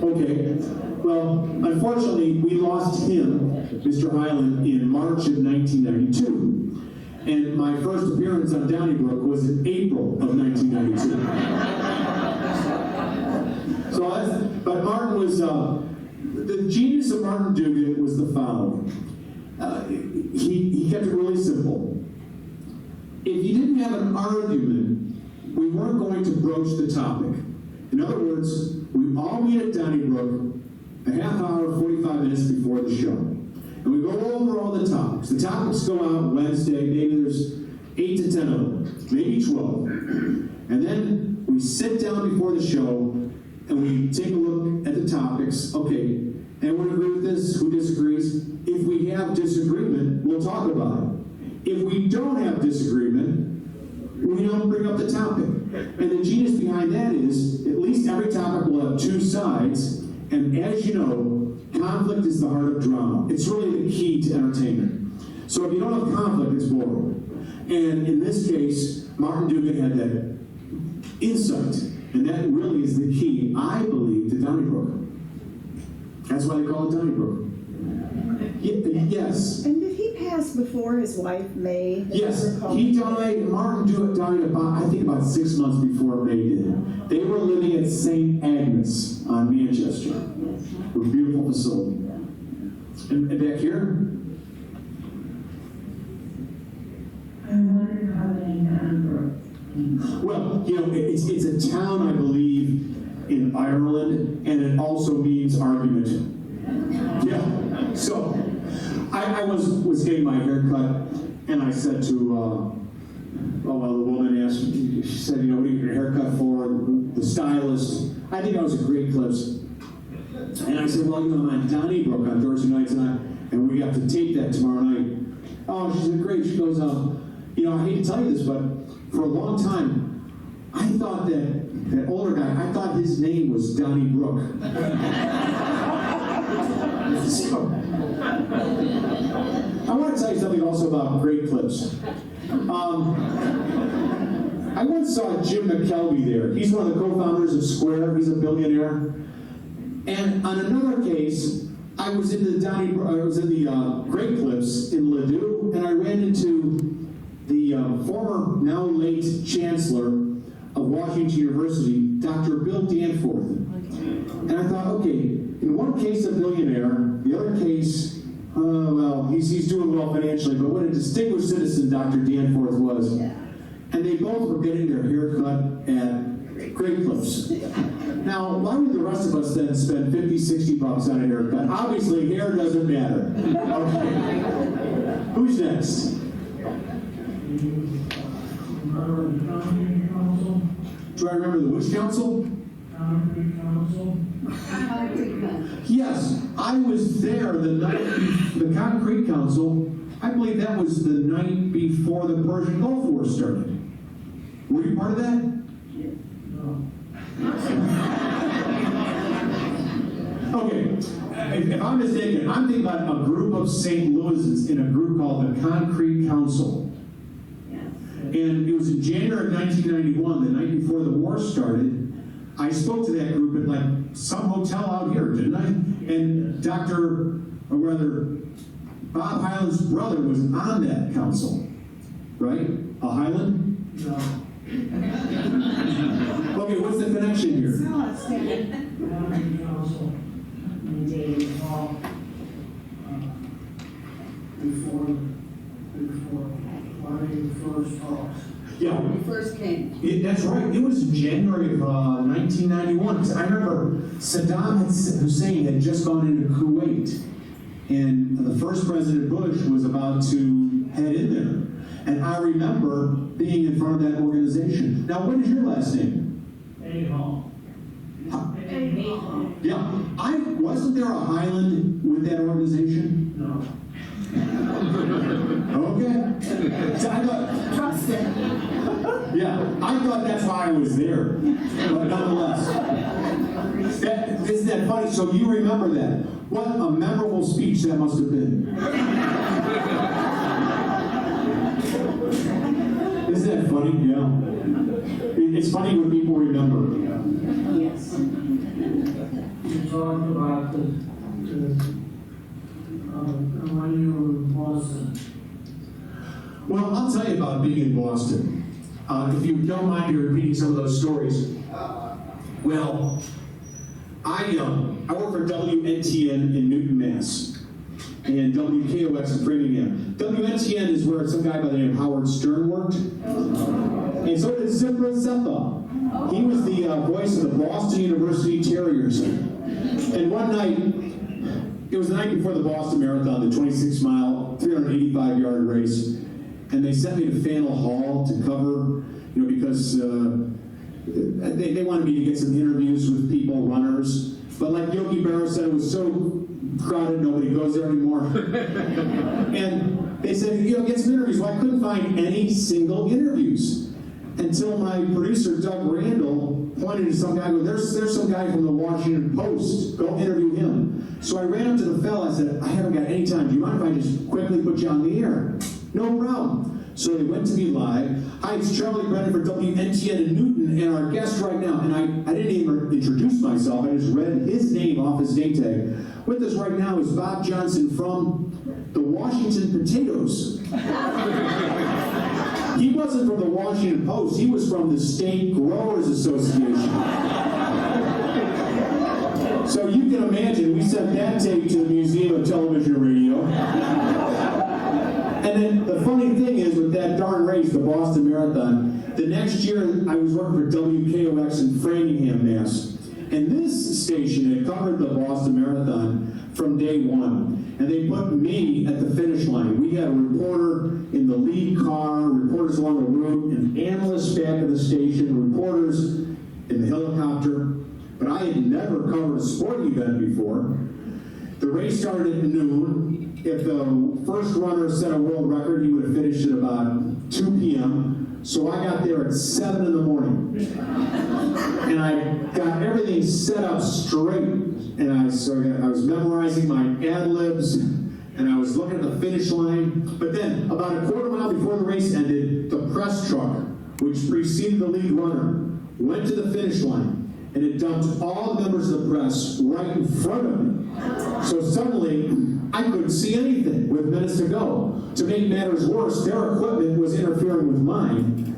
Okay. Well, unfortunately, we lost him, Mr. Hyland, in March of 1992. And my first appearance on Donnybrook was in April of 1992. But Martin was, the genius of Martin Dugan was the following. He kept it really simple. If you didn't have an argument, we weren't going to broach the topic. In other words, we all meet at Donnybrook a half hour, 45 minutes before the show. And we go over all the topics. The topics go out Wednesday, maybe there's 8 to 10 of them, maybe 12. And then we sit down before the show and we take a look at the topics. Okay, anyone agree with this? Who disagrees? If we have disagreement, we'll talk about it. If we don't have disagreement, we don't bring up the topic. And the genius behind that is, at least every topic will have two sides, and as you know, conflict is the heart of drama. It's really the key to entertainment. So if you don't have conflict, it's boring. And in this case, Martin Dugan had that insight, and that really is the key, I believe, to Donnybrook. That's why they call it Donnybrook. Yes. And did he pass before his wife, May? Yes, he died, Martin died about, I think about 6 months before May did. They were living at St. Agnes on Manchester, a beautiful facility. And back here? I wonder how they got. Well, it's a town, I believe, in Ireland, and it also means argument. Yeah, so I was getting my hair cut, and I said to, the woman asked me, she said, what do you get your haircut for? The stylist. I think I was a great clips. And I said, well, I'm on Donnybrook on Thursday nights, and we have to tape that tomorrow night. Oh, she said, great. She goes, I hate to tell you this, but for a long time, I thought that older guy, I thought his name was Donnybrook. So, I want to tell you something also about great clips. I once saw Jim McKelvey there. He's one of the co-founders of Square. He's a billionaire. And on another case, I was in the Great Clips in Ladue, and I ran into the former, now late Chancellor of Washington University, Dr. Bill Danforth. And I thought, okay, in one case a billionaire, the other case, he's doing well financially, but what a distinguished citizen Dr. Danforth was. And they both were getting their hair cut at Great Clips. Now, why would the rest of us then spend $50-$60 on a haircut? Obviously, hair doesn't matter. Okay. Who's next? Do I remember the which council? Yes, I was there the night, the Concrete Council, I believe that was the night before the Persian Gulf War started. Were you part of that? No. Okay, if I'm mistaken, I'm thinking about a group of St. Louisans in a group called the Concrete Council. And it was in January of 1991, the night before the war started. I spoke to that group at some hotel out here, didn't I? And Bob Hyland's brother was on that council, right? A Hyland? No. Okay, what's the connection here? Council, before one of the first talks. Yeah. When we first came. That's right. It was in January of 1991. Because I remember Saddam Hussein had just gone into Kuwait, and the first President Bush was about to head in there. And I remember being in front of that organization. Now, what is your last name? Ahol. Yeah. Wasn't there a Highland with that organization? No. Okay. So I thought, Trust it. yeah, I thought that's why I was there. But nonetheless, isn't that funny? So you remember that. What a memorable speech that must have been. Isn't that funny? Yeah. It's funny when people remember. Yes. You talked about when you were in Boston. Well, I'll tell you about being in Boston. If you don't mind me repeating some of those stories. Well, I work for WNTN in Newton, Mass. And WKOX in Framingham. WNTN is where some guy by the name of Howard Stern worked. And so did Zipra Zeppa. He was the voice of the Boston University Terriers. And one night, it was the night before the Boston Marathon, the 26-mile, 385-yard race. And they sent me to Faneuil Hall to cover, because they wanted me to get some interviews with people, runners. But like Yogi Berra said, it was so crowded, nobody goes there anymore. And they said, get some interviews. Well, I couldn't find any single interviews until my producer, Doug Randall, pointed to some guy, there's some guy from the Washington Post. Go interview him. So I ran up to the fella. I said, I haven't got any time. Do you mind if I just quickly put you on the air? No problem. So they went to me live. Hi, it's Charlie Brennan for WNTN in Newton, and our guest right now, and I didn't even introduce myself, I just read his name off his name tag. With us right now is Bob Johnson from the Washington Potatoes. He wasn't from the Washington Post, he was from the State Growers Association. So you can imagine, we sent that tape to the Museum of Television and Radio. And then the funny thing is, with that darn race, the Boston Marathon, the next year I was working for WKOX in Framingham, Mass. And this station had covered the Boston Marathon from day one. And they put me at the finish line. We had a reporter in the lead car, reporters along the route, and analysts back at the station, reporters in the helicopter. But I had never covered a sporting event before. The race started at noon. If the first runner set a world record, he would have finished at about 2 p.m. So I got there at 7 in the morning. And I got everything set up straight. And I was memorizing my ad-libs, and I was looking at the finish line. But then, about a quarter mile before the race ended, the press truck, which preceded the lead runner, went to the finish line. And it dumped all the members of the press right in front of me. So suddenly, I couldn't see anything with minutes to go. To make matters worse, their equipment was interfering with mine,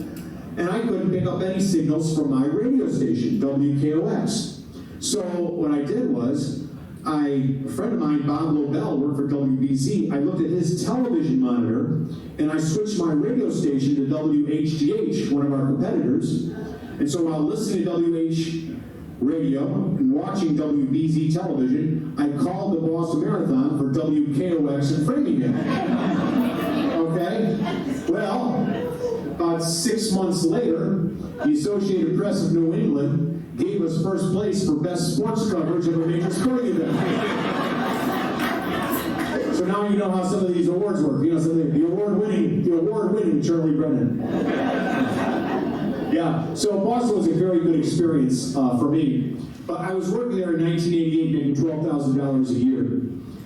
and I couldn't pick up any signals from my radio station, WKOX. So what I did was, a friend of mine, Bob Lobel, worked for WBZ. I looked at his television monitor, and I switched my radio station to WHDH, one of our competitors. And so while listening to WH radio and watching WBZ television, I called the Boston Marathon for WKOX in Framingham. Okay? Well, about 6 months later, the Associated Press of New England gave us first place for best sports coverage of a major sporting event. So now you know how some of these awards work. You know, the award-winning Charlie Brennan. Yeah, so Boston was a very good experience for me. But I was working there in 1988, making $12,000 a year.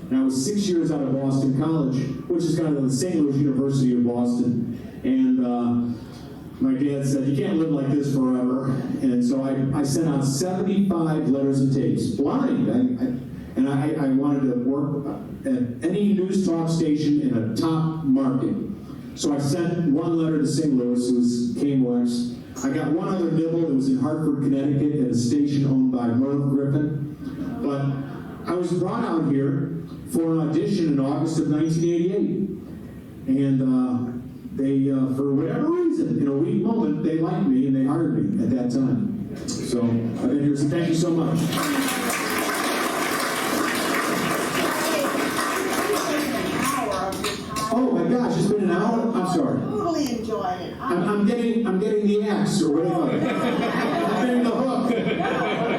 And I was 6 years out of Boston College, which is kind of the St. Louis University of Boston. And my dad said, you can't live like this forever. And so I sent out 75 letters and tapes, blind. I wanted to work at any news talk station in a top market. So I sent one letter to St. Louis, it was KMOX. I got one other nibble that was in Hartford, Connecticut, at a station owned by Merv Griffin. But I was brought out here for an audition in August of 1988. And they, for whatever reason, in a weak moment, they liked me and they hired me at that time. So I've been here, so thank you so much. Oh my gosh, it's been an hour? I'm sorry. Totally enjoyed it. I'm getting the axe, or whatever. I'm getting the hook.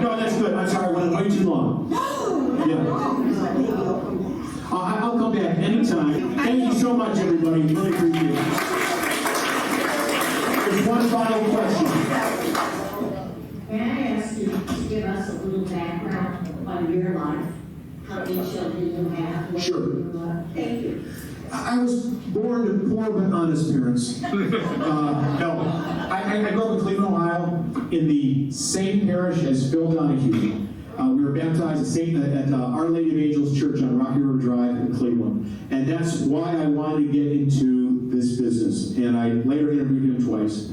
No, that's good. I'm sorry, I went way too long. Yeah. I'll come back anytime. Thank you so much, everybody. Really appreciate it. There's one final question. Can I ask you to give us a little background on your life? How many children you have? Sure. Thank you. I was born to poor but honest parents. No, I grew up in Cleveland, Ohio, in the same parish as Phil Donahue. We were baptized at Our Lady of Angels Church on Rocky River Drive in Cleveland. And that's why I wanted to get into this business. And I later interviewed him twice.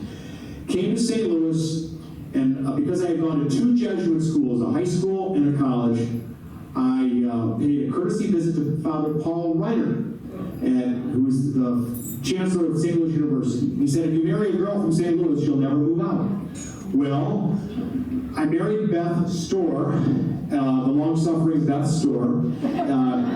Came to St. Louis, and because I had gone to 2 Jesuit schools, a high school and a college, I paid a courtesy visit to Father Paul Reiner, who was the chancellor of St. Louis University. He said, if you marry a girl from St. Louis, she'll never move out. Well, I married Beth Storr, the long-suffering Beth Storr,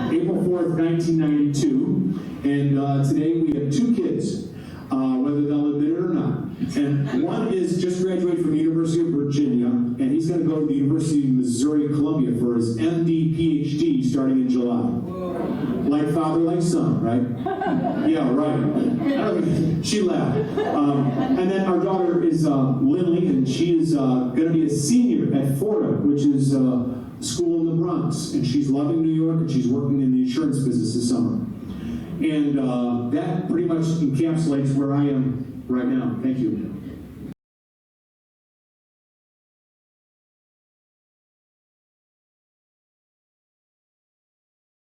April 4th, 1992, and today we have 2 kids, whether they'll admit it or not. And one is just graduated from the University of Virginia, and he's going to go to the University of Missouri Columbia for his MD, PhD starting in July. Like father, like son, right? Yeah, right. She laughed. And then our daughter is Lily, and she is going to be a senior at Fordham, which is a school in the Bronx. And she's loving New York, and she's working in the insurance business this summer. And that pretty much encapsulates where I am right now. Thank you.